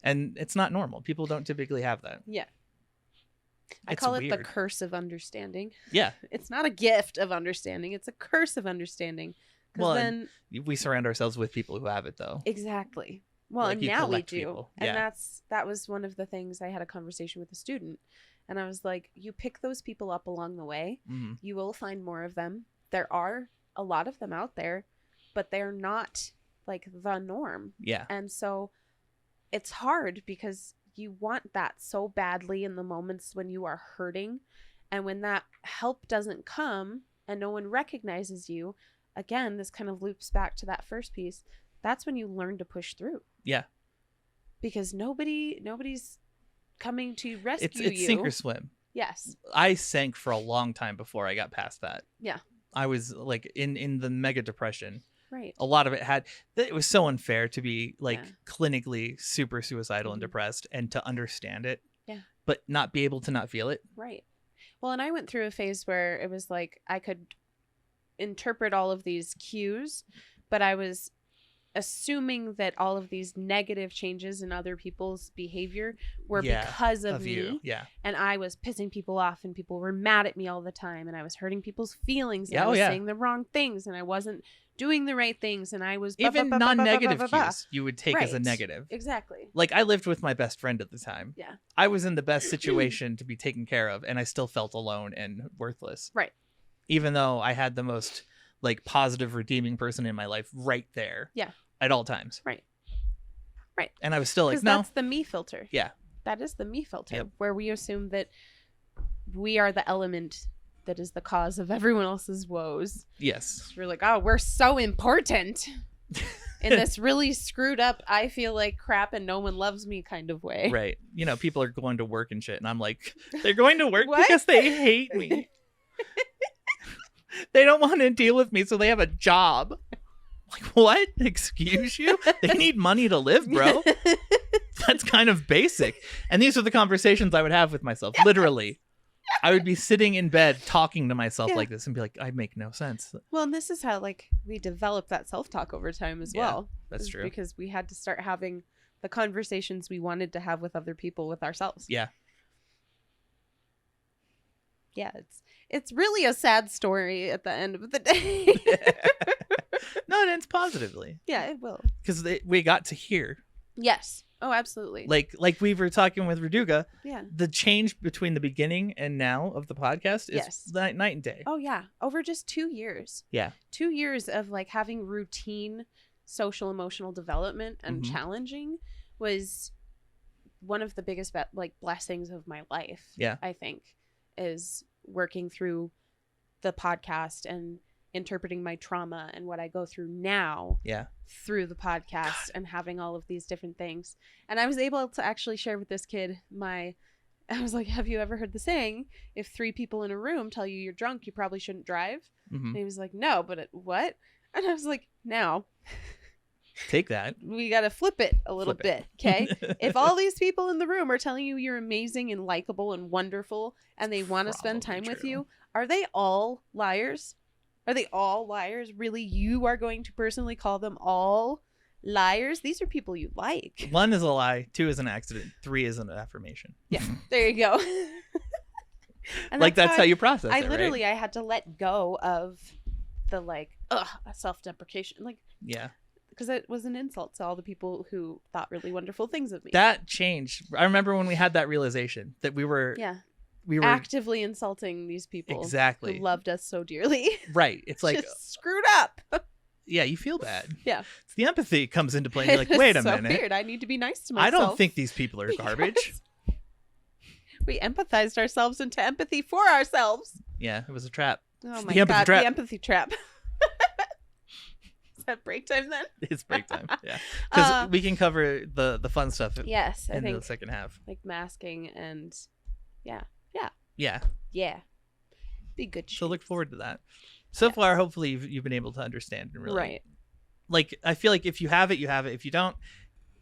And it's not normal. People don't typically have that. Yeah. I It's call it the weird. curse of understanding. Yeah. It's not a gift of understanding. It's a curse of understanding. Because Well, then we surround ourselves with people who have it though. exactly. Well, Like, and you now we collect do. people. And Yeah. that was one of the things I had a conversation with a student. And I was like, you pick those people up along the way. Mhm. You will find more of them. There are a lot of them out there, but they're not like the norm. Yeah. And so it's hard because you want that so badly in the moments when you are hurting. And when that help doesn't come and no one recognizes you, again, this kind of loops back to that first piece. That's when you learn to push through. Yeah. Because nobody's coming to rescue It's you. sink or swim. Yes. I sank for a long time before I got past that. Yeah. I was like in the mega depression. Right. A lot of it was so unfair to be like Yeah. clinically super suicidal and Mhm. depressed and to understand it. Yeah. But not be able to not feel it. Right. Well, and I went through a phase where it was like I could interpret all of these cues, but I was assuming that all of these negative changes in other people's behavior were because of me. You. Yeah. And I was pissing people off and people were mad at me all the time and I was hurting people's feelings and Yeah, I was yeah. saying the wrong things and I wasn't doing the right things and I was Even non-negative cues you would take as a Right. negative. Exactly. Like I lived with my best friend at the time. Yeah. I was in the best situation to be taken care of and I still felt alone and worthless. Right. Even though I had the most like positive redeeming person in my life right there. Yeah. At all times. Right. Right. And I was still like, Because no. that's the me filter. Yeah. That is the me filter, Yep. where we assume that we are the element that is the cause of everyone else's woes. Yes. We're like, oh, we're so important in this really screwed up, I feel like crap and no one loves me kind of way. Right. You know, people are going to work and shit. And I'm like, they're going to work What? because they hate me. They don't want to deal with me, so they have a job. Like, what? Excuse you? They need money to live, bro. That's kind of basic. And these are the conversations I would have with myself. Literally. I would be sitting in bed talking to myself Yeah. like this and be like, I make no sense. Well, and this is how like we develop that self-talk over time as Yeah, well. that's is true. Because we had to start having the conversations we wanted to have with other people, with ourselves. Yeah. Yeah, it's really a sad story at the end of the day. No, it ends positively. Yeah, it will. Because we got to hear. Yes. Oh, absolutely. Like we were talking with Raduga, yeah. the change between the beginning and now of the podcast is Yes. night and day. Oh, yeah. Over just 2 years. Yeah. 2 years of like having routine social emotional development and Mhm. challenging was one of the biggest blessings of my life. Yeah. I think is working through the podcast and interpreting my trauma and what I go through now through the podcast and having all of these different things. And I was able to actually share with this kid I was like, have you ever heard the saying, if 3 people in a room tell you you're drunk, you probably shouldn't drive? Mm-hmm. And he was like, no, but what? And I was like, now. Take that. We got to flip it a little bit, okay? If all these people in the room are telling you you're amazing and likable and wonderful and they want to spend time with you, are they all liars? Are they all liars? Really, you are going to personally call them all liars? These are people you like. 1 is a lie, 2 is an accident, 3 is an affirmation. Yeah, there you go. And that's how you process it, literally, right? I had to let go of the self-deprecation. Yeah. Because it was an insult to all the people who thought really wonderful things of me. That changed. I remember when we had that realization that we were actively insulting these people who loved us so dearly. Right. It's like just screwed up. Yeah, you feel bad. Yeah. It's the empathy comes into play. You're like, wait a minute. Weird. I need to be nice to myself. I don't think these people are garbage. We empathized ourselves into empathy for ourselves. Yeah, it was a trap. Oh my God, the empathy trap. Is that break time then? It's break time, yeah. Because we can cover the fun stuff in the second half. Like masking and yeah. Be good. So look forward to that. So far, hopefully you've been able to understand and really. Right. Like, I feel like if you have it, you have it. If you don't,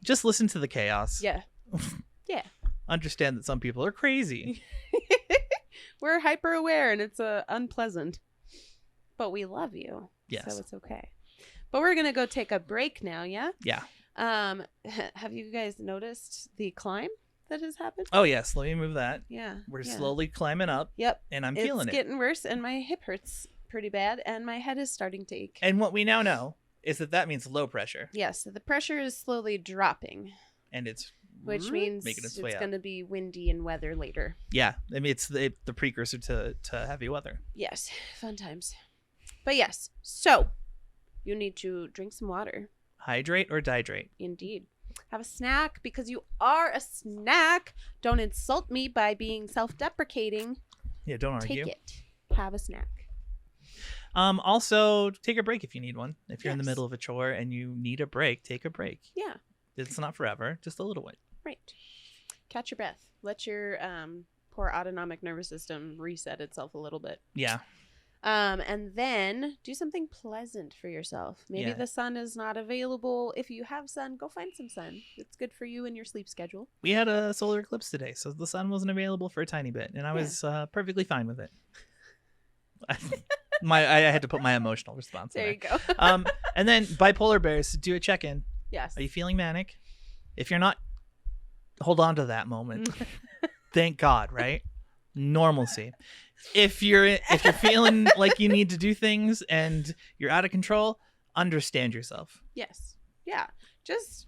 just listen to the chaos. Yeah. Yeah. Understand that some people are crazy. We're hyper aware and it's unpleasant. But we love you. Yes. So it's okay. But we're going to go take a break now, yeah? Yeah. Have you guys noticed the climb that has happened? Oh, yes. Let me move that. Yeah. We're slowly climbing up. Yep. And I'm feeling it. It's getting worse and my hip hurts pretty bad and my head is starting to ache. And what we now know is that means low pressure. Yes. So the pressure is slowly dropping. And it's which means it's going to be windy and weather later. Yeah. I mean, it's the precursor to heavy weather. Yes. Fun times. But yes. So you need to drink some water. Hydrate or dihydrate. Indeed. Have a snack because you are a snack. Don't insult me by being self-deprecating. Yeah, don't argue. Take it. Have a snack. Also, take a break if you need one. If you're in the middle of a chore and you need a break, take a break. Yeah. It's not forever, just a little bit. Right. Catch your breath. Let your poor autonomic nervous system reset itself a little bit. Yeah. And then do something pleasant for yourself. Maybe the sun is not available. If you have sun, go find some sun. It's good for you and your sleep schedule. We had a solar eclipse today, so the sun wasn't available for a tiny bit, and I was perfectly fine with it. I had to put my emotional response there. You go. And then bipolar bears, do a check-in. Yes. Are you feeling manic? If you're not, hold on to that moment. Thank God, right? Normalcy. If you're feeling like you need to do things and you're out of control, understand yourself. Yes. Yeah. Just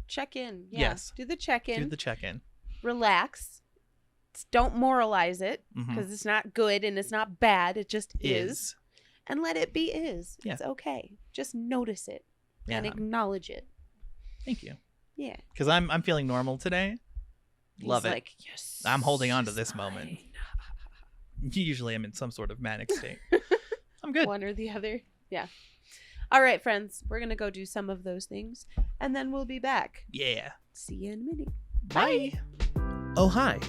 check in. Yeah. Yes. Do the check-in. Do the check-in. Relax. Don't moralize it because it's not good and it's not bad. It just is. And let it be is. Yeah. It's okay. Just notice it and acknowledge it. Thank you. Yeah. Because I'm feeling normal today. Love it. Like, yes. I'm holding on to this moment. Usually I'm in some sort of manic state. I'm good. One or the other. Yeah. All right, friends. We're going to go do some of those things and then we'll be back. Yeah. See you in a minute. Bye. Oh, hi.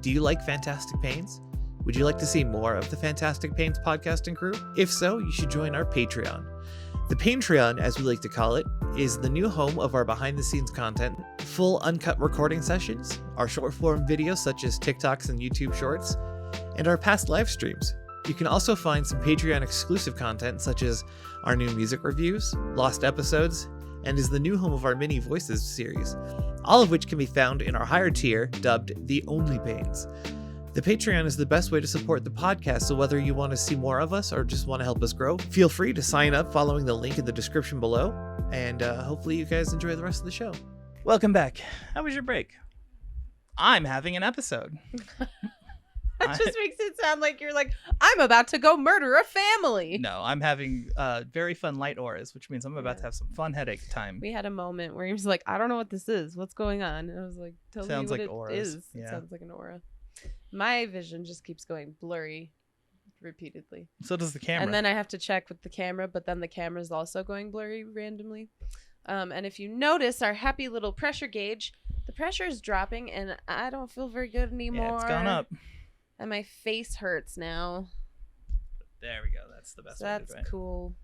Do you like Fantastic Pains? Would you like to see more of the Fantastic Pains podcasting crew? If so, you should join our Patreon. The Patreon, as we like to call it, is the new home of our behind-the-scenes content, full uncut recording sessions, our short-form videos such as TikToks and YouTube Shorts, and our past live streams. You can also find some Patreon exclusive content such as our new music reviews, lost episodes, and is the new home of our Mini Voices series, all of which can be found in our higher tier dubbed The Only Pains. The Patreon is the best way to support the podcast, so whether you want to see more of us or just want to help us grow, feel free to sign up following the link in the description below, and hopefully you guys enjoy the rest of the show. Welcome back. How was your break? I'm having an episode. That just makes it sound like you're like, I'm about to go murder a family. No, I'm having very fun light auras, which means I'm about to have some fun headache time. We had a moment where he was like, I don't know what this is. What's going on? And I was like, tell me what auras. it is. Yeah. It sounds like an aura. My vision just keeps going blurry. repeatedly. So does the camera. And then I have to check with the camera, but then the camera's also going blurry randomly. And if you notice our happy little pressure gauge, the pressure is dropping and I don't feel very good anymore. Yeah, it's gone up. And my face hurts now. There we go. That's the best way to do it. That's cool.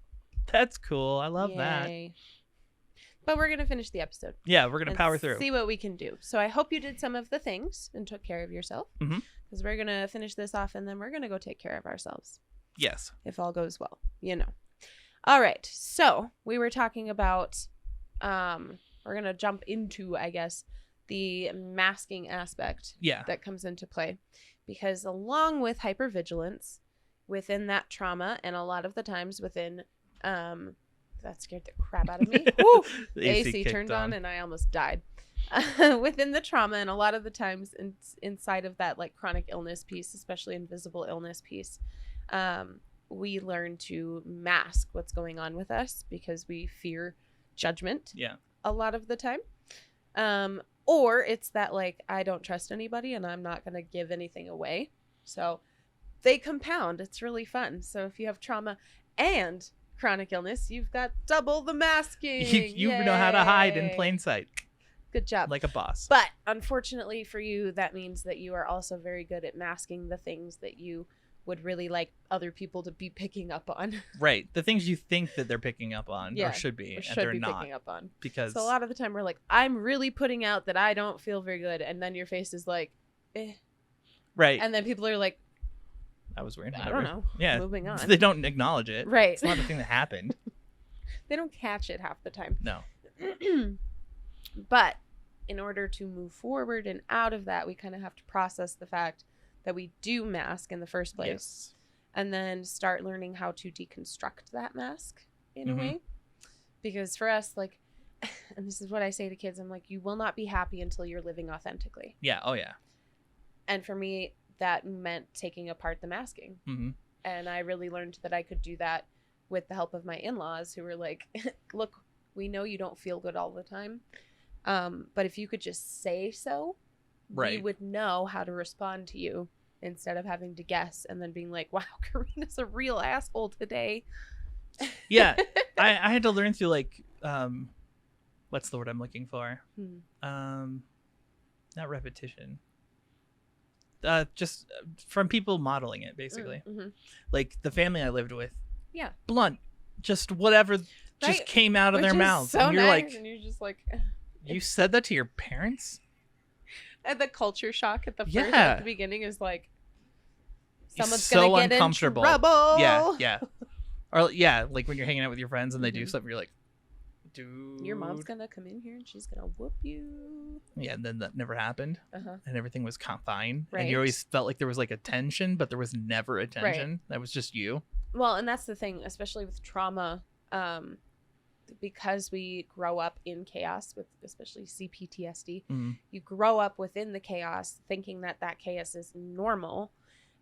That's cool. I love that. Yay. But we're going to finish the episode. Yeah, we're going to power through. See what we can do. So I hope you did some of the things and took care of yourself. Because we're going to finish this off and then we're going to go take care of ourselves. Yes. If all goes well, All right. So we were talking about, we're going to jump into, I guess, the masking aspect that comes into play. Because along with hypervigilance, within that trauma, and a lot of the times within, that scared the crap out of me. Woo! The AC turned on and I almost died. Within the trauma, and a lot of the times inside of that like chronic illness piece, especially invisible illness piece, we learn to mask what's going on with us because we fear judgment. Yeah. A lot of the time. Or it's that like I don't trust anybody and I'm not going to give anything away. So they compound. It's really fun. So if you have trauma and chronic illness, you've got double the masking. You know how to hide in plain sight. Good job. Like a boss. But unfortunately for you, that means that you are also very good at masking the things that you would really like other people to be picking up on. Right. The things you think that they're picking up on or should be, and they're not. Picking up on. Because so a lot of the time we're like, I'm really putting out that I don't feel very good. And then your face is like, eh. Right. And then people are like, that was weird. I don't know. Yeah. Moving on. They don't acknowledge it. Right. It's not a thing that happened. They don't catch it half the time. No. But in order to move forward and out of that, we kind of have to process the fact that we do mask in the first place. Yes. And then start learning how to deconstruct that mask in a way. Because for us, like, and this is what I say to kids, I'm like, you will not be happy until you're living authentically. Yeah. Oh, yeah. And for me, that meant taking apart the masking. And I really learned that I could do that with the help of my in-laws who were like, look, we know you don't feel good all the time. But if you could just say so, we would know how to respond to you instead of having to guess and then being like, wow, Karina's a real asshole today. Yeah. I had to learn through like, what's the word I'm looking for? Not repetition. Just from people modeling it, basically. Like the family I lived with. Yeah. Blunt. Just whatever just came out of their mouths. So and you're nice, like, and you're just like, you said that to your parents? And the culture shock at the first, Yeah. at the beginning is like, someone's so gonna get uncomfortable. in trouble. Yeah, yeah. Or yeah, like when you're hanging out with your friends and they do something, you're like, dude. Your mom's gonna come in here and she's gonna whoop you. Yeah, and then that never happened. And everything was fine. Right. And you always felt like there was like a tension, but there was never a tension. Right. That was just you. Well, and that's the thing, especially with trauma, because we grow up in chaos with especially CPTSD, you grow up within the chaos thinking that that chaos is normal.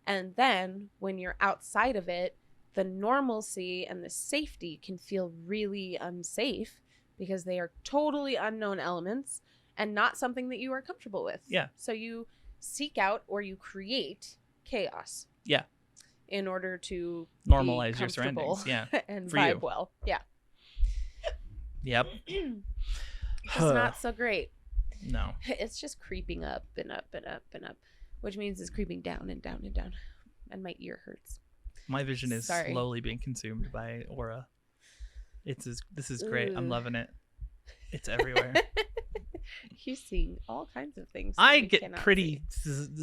And then when you're outside of it, the normalcy and the safety can feel really unsafe because they are totally unknown elements and not something that you are comfortable with. Yeah. So you seek out or you create chaos. Yeah. In order to normalize your surroundings. Yeah. And for vibe you. well. Yeah. Yep. It's not so great. No. It's just creeping up and up and up and up, which means it's creeping down and down and down. And my ear hurts. My vision is slowly being consumed by aura. This is great. I'm loving it. It's everywhere. You're seeing all kinds of things. I get pretty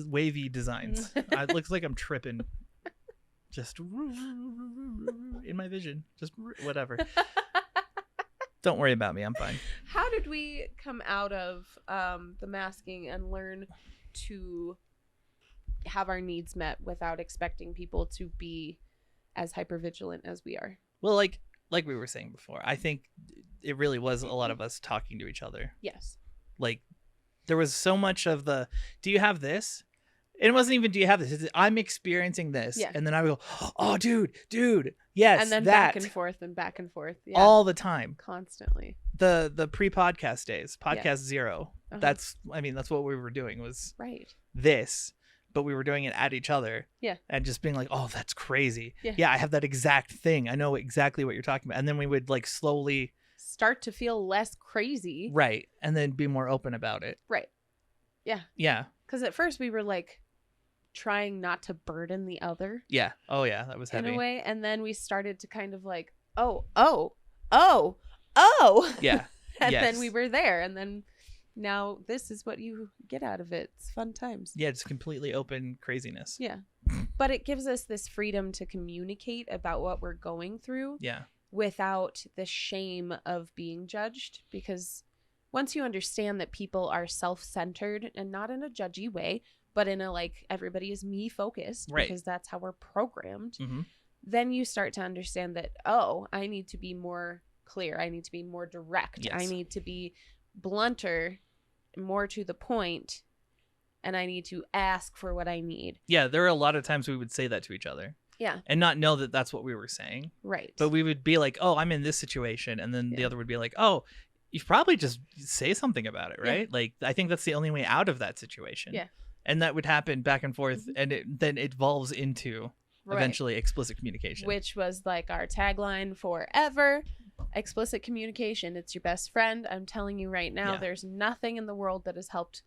wavy designs. It looks like I'm tripping. Just in my vision. Just whatever. Don't worry about me. I'm fine. How did we come out of the masking and learn to have our needs met without expecting people to be as hypervigilant as we are? Well, like we were saying before, I think it really was a lot of us talking to each other. Yes. Like there was so much of the, do you have this? It wasn't even, do you have this? It's, I'm experiencing this. Yeah. And then I would go, oh, dude, yes. And then back and forth and back and forth. Yeah. All the time. Constantly. The pre-podcast days, podcast 0. That's what we were doing was right. This. but we were doing it at each other. Yeah. And just being like, oh, that's crazy. Yeah. Yeah, I have that exact thing. I know exactly what you're talking about. And then we would like slowly start to feel less crazy. right. And then be more open about it. Right. Yeah. Yeah. Because at first we were like trying not to burden the other. Yeah. Oh yeah. That was heavy. In a way. And then we started to kind of like, oh. Yeah. And Yes. then we were there. And then now this is what you get out of it. It's fun times. Yeah. It's completely open craziness. Yeah. But it gives us this freedom to communicate about what we're going through. Yeah. Without the shame of being judged, because once you understand that people are self-centered and not in a judgy way, but in a like everybody is me focused, right. because that's how we're programmed, Mm-hmm. then you start to understand that, oh, I need to be more clear. I need to be more direct. Yes. I need to be blunter, more to the point, and I need to ask for what I need. Yeah. There are a lot of times we would say that to each other. Yeah. And not know that that's what we were saying. Right. But we would be like, oh, I'm in this situation. And then the Yeah. other would be like, oh, you should probably just say something about it, right? Like, I think that's the only way out of that situation. Yeah. And that would happen back and forth. Mm-hmm. And it then evolves into Right. eventually explicit communication. Which was like our tagline forever. Explicit communication. It's your best friend. I'm telling you right now, Yeah. there's nothing in the world that has helped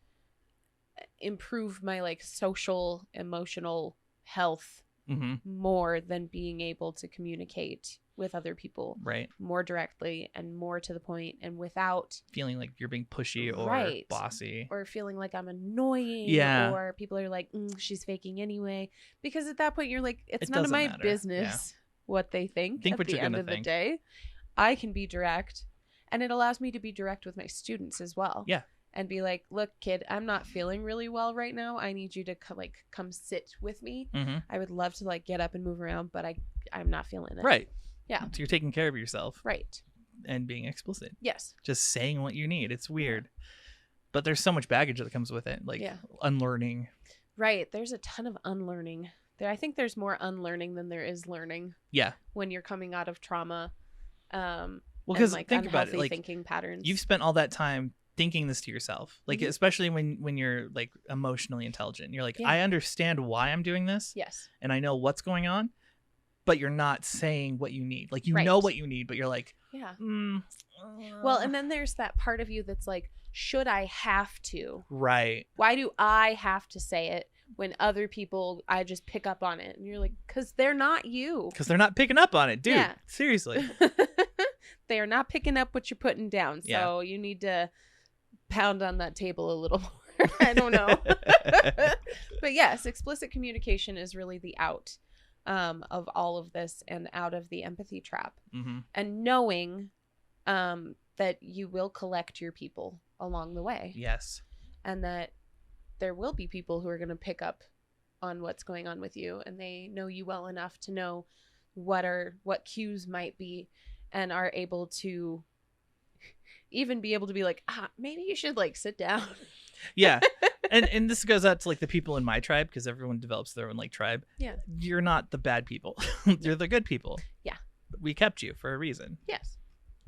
improve my like social, emotional health Mm-hmm. more than being able to communicate with other people Right. more directly and more to the point and without Feeling like you're being pushy or Right. bossy. or feeling like I'm annoying Yeah. or people are like, she's faking anyway. Because at that point you're like, it's It none of doesn't my matter. business what they think Think at what the you're end gonna of the think. day. I can be direct, and it allows me to be direct with my students as well. Yeah. And be like, look, kid, I'm not feeling really well right now. I need you to come sit with me. Mm-hmm. I would love to like get up and move around, but I'm not feeling it. Right. Yeah. So you're taking care of yourself Right. and being explicit. Yes. Just saying what you need. It's weird. But there's so much baggage that comes with it. Like Yeah. unlearning. Right. There's a ton of unlearning. I think there's more unlearning than there is learning Yeah. when you're coming out of trauma. Well, because like think about it. unhealthy Like thinking patterns. you've spent all that time thinking this to yourself, like Mhm. especially when you're like emotionally intelligent. You're like, Yeah. I understand why I'm doing this, Yes. and I know what's going on, but you're not saying what you need. Like you know Right. what you need, but you're like, Yeah. uh, Well, and then there's that part of you that's like, should I have to? right, Why do I have to say it when other people, I just pick up on it? And you're like, because they're not you. because they're not picking up on it, dude. Yeah. Seriously. They are not picking up what you're putting down. So Yeah. you need to pound on that table a little more. I don't know. But yes, explicit communication is really the out of all of this and out of the empathy trap. Mm-hmm. And knowing that you will collect your people along the way. Yes. And that there will be people who are going to pick up on what's going on with you, and they know you well enough to know what cues might be, and are able to even be able to be like, maybe you should like sit down. Yeah. and this goes out to like the people in my tribe, because everyone develops their own like tribe. Yeah. You're not the bad people. You're the good people. Yeah. We kept you for a reason. Yes,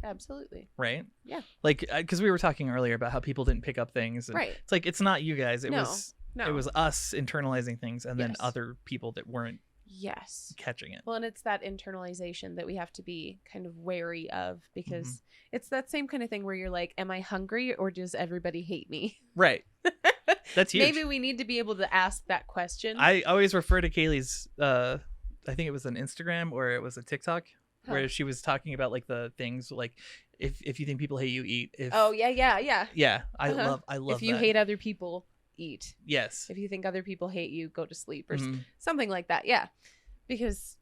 absolutely. Right. Yeah. Like because we were talking earlier about how people didn't pick up things, and Right. it's like it's not you guys. It No. was No. it was us internalizing things, and then Yes. other people that weren't Yes. catching it. Well, and it's that internalization that we have to be kind of wary of, because Mm-hmm. it's that same kind of thing where you're like, am I hungry or does everybody hate me? Right. That's huge. Maybe we need to be able to ask that question. I always refer to Kaylee's I think it was an Instagram or it was a TikTok where Huh. she was talking about like the things like if you think people hate you, eat. If Oh, yeah. yeah, I Uh-huh. love If you that. hate other people, eat. Yes. If you think other people hate you, go to sleep or Mhm. something like that. Yeah. Because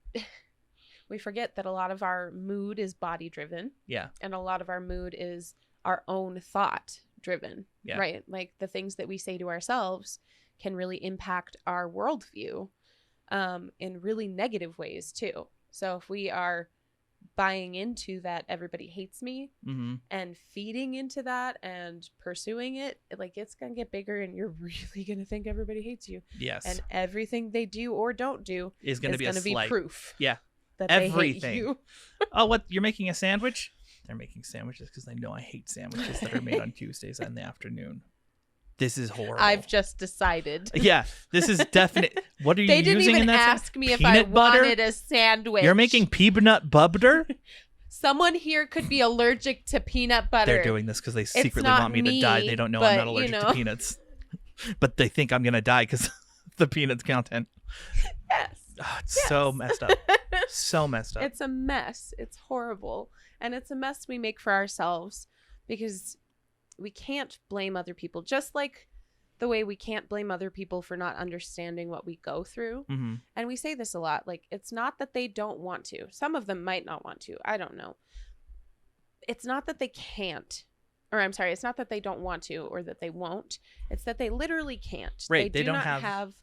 we forget that a lot of our mood is body driven, Yeah. and a lot of our mood is our own thought driven. Yeah. Right? Like the things that we say to ourselves can really impact our worldview in really negative ways too. So if we are buying into that everybody hates me Mm-hmm. and feeding into that and pursuing it, like it's gonna get bigger, and you're really gonna think everybody hates you, Yes. and everything they do or don't do is going to be a slight. proof Yeah. that they hate Everything. you. Oh, what? You're making a sandwich? They're making sandwiches because they know I hate sandwiches that are made on Tuesdays in the afternoon. this is horrible. I've just decided. Yeah, this is definite. What are you They didn't using even in that? ask me if I Peanut butter? wanted a sandwich. You're making peanut butter? Someone here could be allergic to peanut butter. They're doing this because they secretly not want me to me, die. They don't know but, I'm not allergic to peanuts. But they think I'm going to die because of the peanuts content. Yes. Oh, it's so messed up. So messed up. It's a mess. It's horrible. And it's a mess we make for ourselves because we can't blame other people. Just like the way we can't blame other people for not understanding what we go through. Mm-hmm. And we say this a lot. Like, it's not that they don't want to. Some of them might not want to. I don't know. It's not that they can't. Or I'm sorry, it's not that they don't want to or that they won't. It's that they literally can't. Right. They don't not have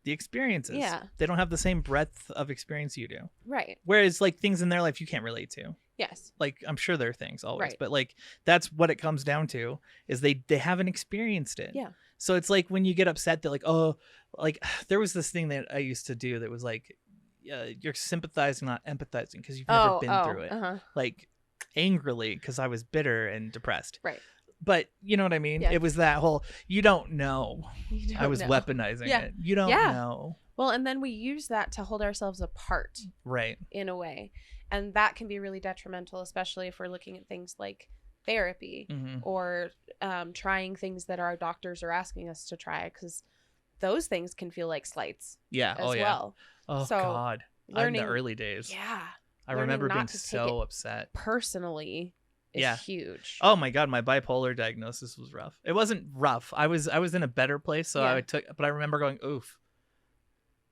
the experiences. Yeah. They don't have the same breadth of experience you do. Right. Whereas like things in their life you can't relate to. Yes. Like I'm sure there are things always, Right. but like that's what it comes down to is they haven't experienced it. Yeah. So it's like when you get upset that like, oh, like there was this thing that I used to do that was like, you're sympathizing, not empathizing because you've never been through it. Uh-huh. Like angrily because I was bitter and depressed. Right. But you know what I mean? Yeah. It was that whole, you don't know. You don't I was know. weaponizing Yeah. it. You don't Yeah. know. Well, and then we use that to hold ourselves apart Right. in a way. And that can be really detrimental, especially if we're looking at things like therapy Mm-hmm. or trying things that our doctors are asking us to try, because those things can feel like slights Yeah. as Oh, yeah. well. Oh, So, God. learning- In the early days. Yeah. I learning remember not being to take so it upset. Personally is Yeah. huge. Oh my God, my bipolar diagnosis was rough. It wasn't rough. I was in a better place, so Yeah. but I remember going, oof.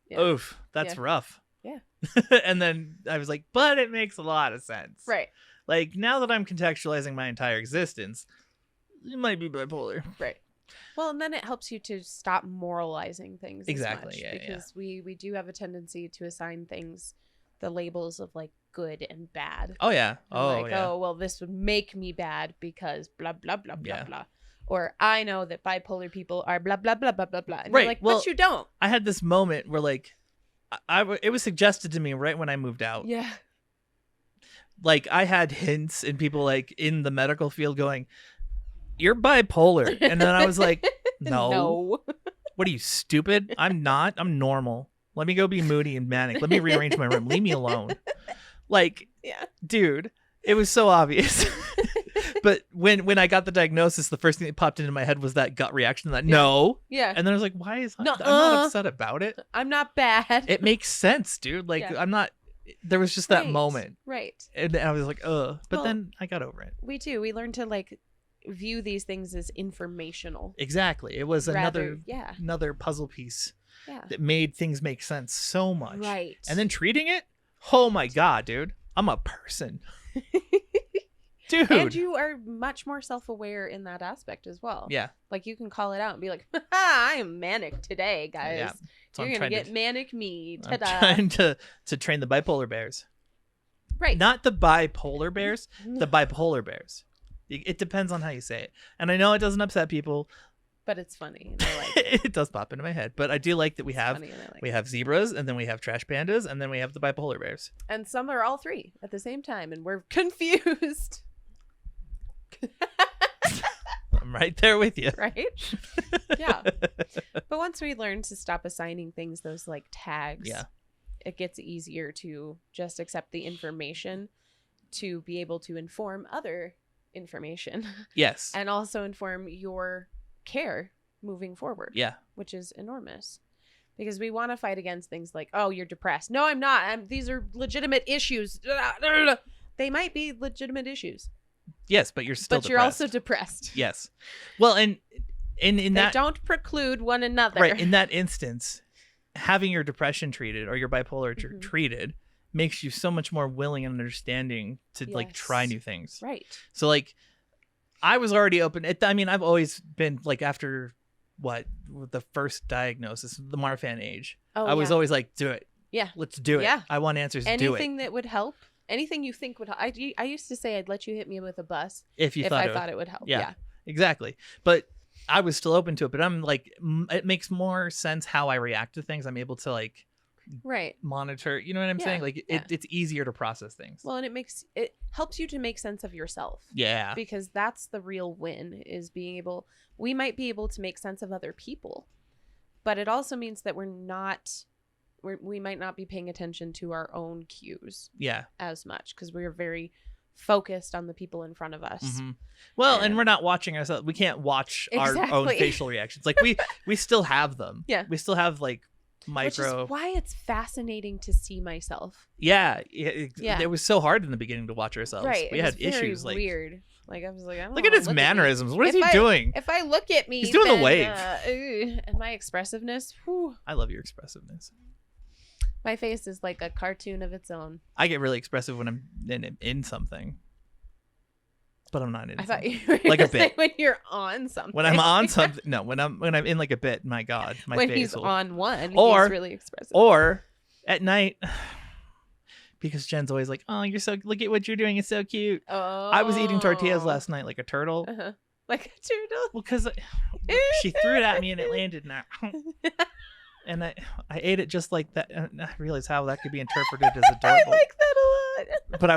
Yeah. Oof, that's Yeah. rough. Yeah. And then I was like, but it makes a lot of sense. Right. Like now that I'm contextualizing my entire existence, it might be bipolar. Right. Well, and then it helps you to stop moralizing things. Exactly, As much, yeah, yeah. because we do have a tendency to assign things the labels of like good and bad. Oh yeah. And Oh like, yeah. oh, well, this would make me bad because blah blah blah blah Yeah. blah. Or I know that bipolar people are blah blah blah blah blah blah. And Right, you're like, well- but you don't. I had this moment where like it was suggested to me right when I moved out. Yeah. Like I had hints and people like in the medical field going, "You're bipolar," and then I was like, "No, No. what are you, stupid? I'm not. I'm normal. Let me go be moody and manic. Let me rearrange my room. Leave me alone." Like, Yeah. dude, it was so obvious. But when I got the diagnosis, the first thing that popped into my head was that gut reaction that no. Yeah. And then I was like, why is I'm Nuh-uh. not upset about it. I'm not bad. It makes sense, dude. Like Yeah. I'm not. There was just that Right. moment, Right. and I was like, ugh. But Well- then I got over it. We do. We learn to like view these things as informational. Exactly. It was Rather, yeah. another puzzle piece Yeah. that made things make sense so much. Right. And then treating it, oh my God, dude. I'm a person. Dude. And you are much more self-aware in that aspect as well. Yeah. Like you can call it out and be like, I am manic today, guys. Yeah. So You're I'm going to trying get manic me. I'm Ta-da. trying to train the bipolar bears. Right. Not the bipolar bears, the bipolar bears. It depends on how you say it. And I know it doesn't upset people. But it's funny. And I like it. It does pop into my head. But I do like that we It's have funny and I like we it. have zebras, and then we have trash pandas, and then we have the bipolar bears. And some are all three at the same time. And we're confused. I'm right there with you. Right? Yeah. But once we learn to stop assigning things those like tags, Yeah. it gets easier to just accept the information to be able to inform other information Yes. and also inform your care moving forward, Yeah. which is enormous. Because we want to fight against things like, oh, you're depressed. No, I'm not. These are legitimate issues. They might be legitimate issues, Yes, but you're still but you're also depressed. Yes. Well, and in They that don't preclude one another. right, in that instance, having your depression treated or your bipolar Mhm. treated makes you so much more willing and understanding to like try Yes. new things. Right. So like I was already open. I mean, I've always been like after the first diagnosis, the Marfan age. Oh, I was yeah. always like, do it. Yeah. Let's do it. Yeah. I want answers. Do it. Anything that would help. Anything you think would help. I used to say I'd let you hit me with a bus If you if thought I it would. thought it would help. Yeah. Yeah. Exactly. But I was still open to it. But I'm like, it makes more sense how I react to things. I'm able to like Right. monitor. You know what I'm Yeah, saying? Like yeah. it's easier to process things. Well, and it helps you to make sense of yourself. Yeah. Because that's the real win, is being able, we might be able to make sense of other people, but it also means that we might not be paying attention to our own cues Yeah. as much, because we're very focused on the people in front of us. Mm-hmm. Well, and And- we're not watching ourselves. We can't watch our own Exactly. facial reactions. Like we still have them. Yeah. We still have like Which micro. is why it's fascinating to see myself. Yeah. Yeah. It was so hard in the beginning to watch ourselves. Right. We it had was very issues. Like, weird. Like I was like, I don't look know, at his me. mannerisms. What is If he doing? If I look at me, He's doing the then, wave. And my expressiveness, whew, I love your expressiveness. my face is like a cartoon of its own. I get really expressive when I'm in something, but I'm not in. I thought something. you were Like a gonna say bit. when you're on something. When I'm on something. No, when I'm in like a bit. My God, my when face he's will. on one, Or- he's really expressive. Or at night, because Jen's always like, "Oh, you're so. Look at what you're doing. It's so cute." Oh, I was eating tortillas last night like a turtle. Uh-huh. Like a turtle. Well, because she threw it at me and it landed, and I ate it just like that. And I realized how that could be interpreted as I adorable. like that a lot. But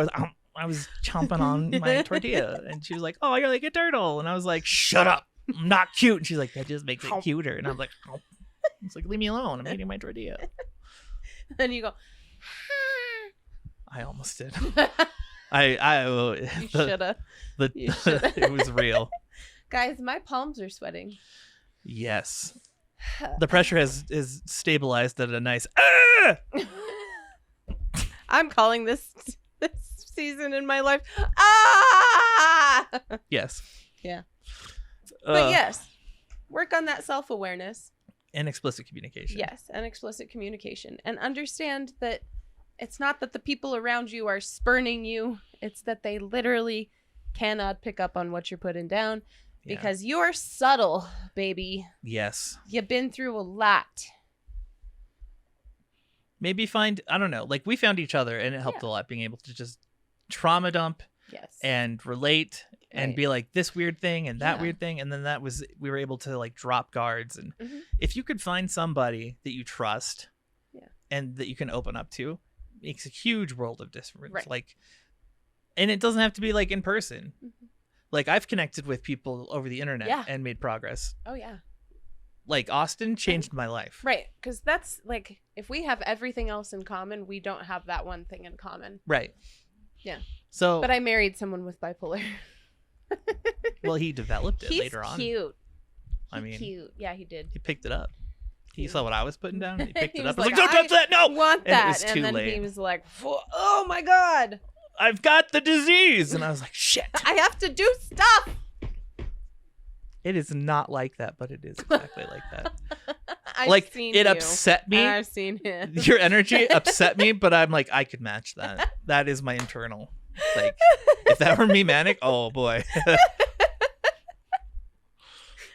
I was chomping on my tortilla, and she was like, "Oh, you're like a turtle," and I was like, "Shut up, I'm not cute." And she's like, "That just makes it cuter," and I'm like, "Oh." It's like, leave me alone. I'm eating my tortilla. Then you go. I almost did. You the, shoulda. You shoulda. it was real. Guys, my palms are sweating. Yes. The pressure is stabilized at a nice. Ah! I'm calling this season in my life. Ah! Yes. Yeah. But yes, work on that self-awareness. And explicit communication. Yes, and explicit communication. And understand that it's not that the people around you are spurning you. It's that they literally cannot pick up on what you're putting down Yeah. because you're subtle, baby. Yes. You've been through a lot. Maybe find, I don't know, like we found each other and it helped a lot being able to just trauma dump Yes. and relate and Right. be like this weird thing and that Yeah. weird thing. And then we were able to like drop guards. And Mhm. if you could find somebody that you trust Yeah. and that you can open up to, makes a huge world of difference. Right. Like, and it doesn't have to be like in person. Mhm. Like I've connected with people over the internet Yeah. and made progress. Oh, yeah. Like Austin changed my life. Right. Because that's like, if we have everything else in common, we don't have that one thing in common. Right. Yeah. So, But I married someone with bipolar. well, he developed it He's later on. cute. I mean, Cute. Yeah, he did. he picked it up. He Cute. saw what I was putting down. And he picked He it up. was I was like, like, "Don't touch that! No!" Want And it that. was And too then late. he was like, oh my God. I've got the disease, and I was like, "Shit!" I have to do stuff. It is not like that, but it is exactly like that. I've Like seen it you. upset me. I've seen him. Your energy upset me, but I'm like, I could match that. That is my internal. Like, if that were me manic, oh boy.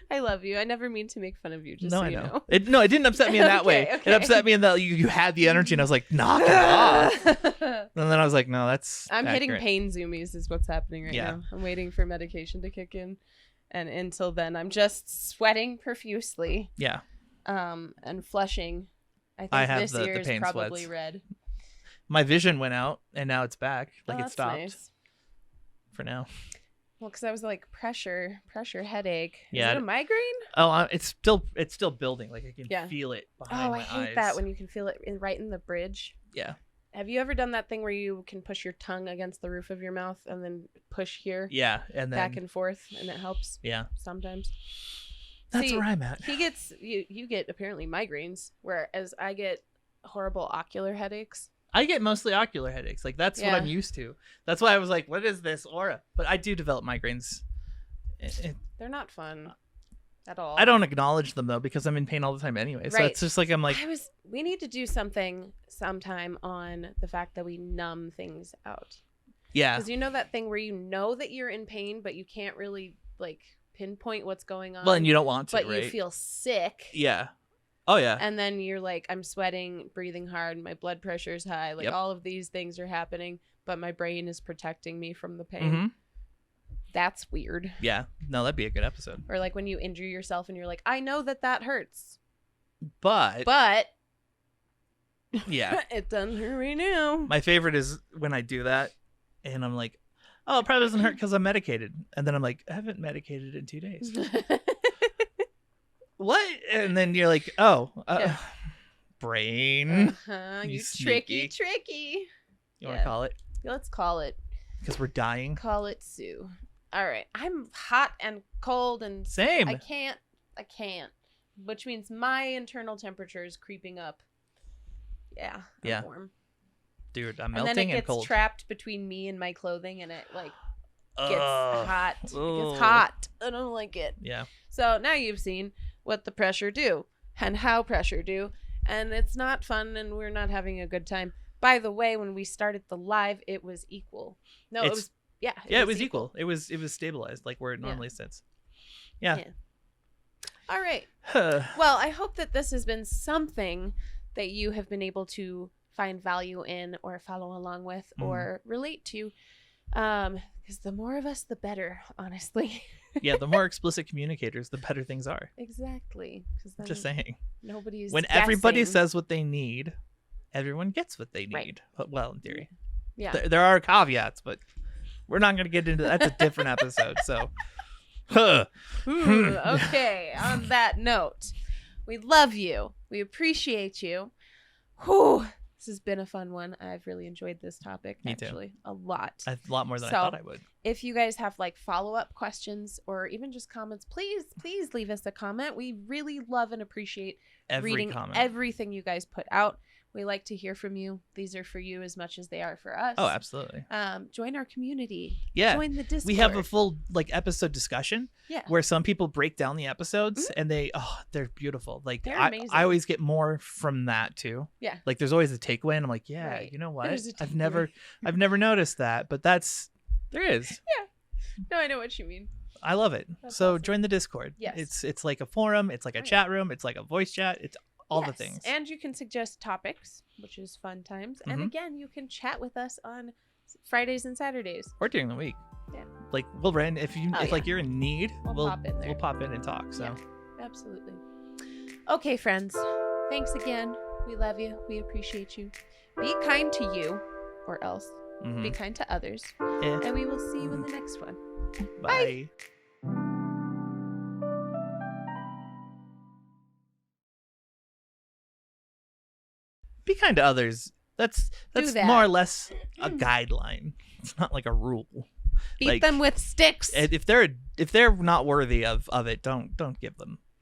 I love you. I never mean to make fun of you. Just No, so I you know. It didn't upset me in that way. Okay, It okay. upset me in that you had the energy, and I was like, knock it off. And then I was like, no, that's. I'm hitting accurate. pain zoomies is what's happening right Yeah. now. I'm waiting for medication to kick in. And until then, I'm just sweating profusely Yeah. and flushing. I think I have this the year is pain probably sweats. red. My vision went out, and now it's back. Like Oh, it that's stopped nice. for now. Well, because I was like pressure headache. Yeah. Is it a migraine? Oh, it's still building. Like I can Yeah. feel it behind Oh, my I eyes. hate that when you can feel it right in the bridge. Yeah. Have you ever done that thing where you can push your tongue against the roof of your mouth and then push here Yeah, and then back and forth, and it helps yeah, sometimes? that's See, where I'm at. He gets you get apparently migraines, whereas I get horrible ocular headaches. I get mostly ocular headaches. Like that's what Yeah. I'm used to. That's why I was like, what is this aura? But I do develop migraines. They're not fun at all. I don't acknowledge them though because I'm in pain all the time anyway. So Right. it's just like I'm like, We need to do something sometime on the fact that we numb things out. yeah, Because you know that thing where you know that you're in pain, but you can't really like pinpoint what's going on. well, and you don't want to, but right? you feel sick. Yeah. Oh yeah. And then you're like, I'm sweating, breathing hard, my blood pressure is high. Like Yep. all of these things are happening, but my brain is protecting me from the pain. Mm-hmm. That's weird. Yeah. No, that'd be a good episode. Or like when you injure yourself and you're like, I know that hurts, But but Yeah. It doesn't hurt right now. My favorite is when I do that and I'm like, oh, it probably doesn't hurt because I'm medicated. And then I'm like, I haven't medicated in 2 days. What? And then you're like, oh, Yeah. brain. You sneaky. tricky. You want to call it? Let's call it. Because we're dying. Call it Sue. All right. I'm hot and cold and Same. I can't. Which means my internal temperature is creeping up. Yeah. I'm Yeah. warm. Dude, I'm And melting then it and gets cold. trapped between me and my clothing, and it like gets Ugh. hot. It Ugh. gets hot. I don't like it. Yeah. So now you've seen what the pressure do and how pressure do, and it's not fun, and we're not having a good time. By the way, when we started the live, it was equal. No, it was it was equal. It was stabilized like where it normally sits. Yeah. All right. Well, I hope that this has been something that you have been able to find value in or follow along with or relate to. Because the more of us, the better, honestly. Yeah, the more explicit communicators, the better things are. Exactly. Because Just saying. nobody's When everybody guessing. says what they need, everyone gets what they need. Right. Well, in theory. Yeah. There are caveats, but we're not going to get into that. That's a different episode. So, huh. Ooh, okay. On that note, we love you. We appreciate you. Whew. This has been a fun one. I've really enjoyed this topic. Me too. Actually, a lot. A lot more than I So, thought I would. If you guys have like follow-up questions or even just comments, please leave us a comment. We really love and appreciate Every reading comment. everything you guys put out. We like to hear from you. These are for you as much as they are for us. Oh, absolutely. Join our community. Yeah. Join the Discord. We have a full episode discussion Yeah. where some people break down the episodes and they're beautiful. Like They're I amazing. always get more from that too. Yeah. Like there's always a takeaway and I'm like, yeah, Right. you know what? There's a I've takeaway. never noticed that, but there is. No, I know what you mean. I love it. That's so awesome. join the Discord. Yes. It's like a forum, it's like a Right. chat room, it's like a voice chat, it's all the Yes, things. And you can suggest topics, which is fun times. And Mhm. again, you can chat with us on Fridays and Saturdays. Or during the week. Yeah. Like we'll run if you're in need, We'll pop in there. we'll pop in and talk. So Yeah, absolutely. Okay, friends. Thanks again. We love you. We appreciate you. Be kind to you, or else. mhm. Be kind to others. Yeah. And we will see you in the next one. Bye. Be kind to others. That's that. more or less a guideline. It's not like a rule. Beat Like, them with sticks. And if they're not worthy of it, don't give them.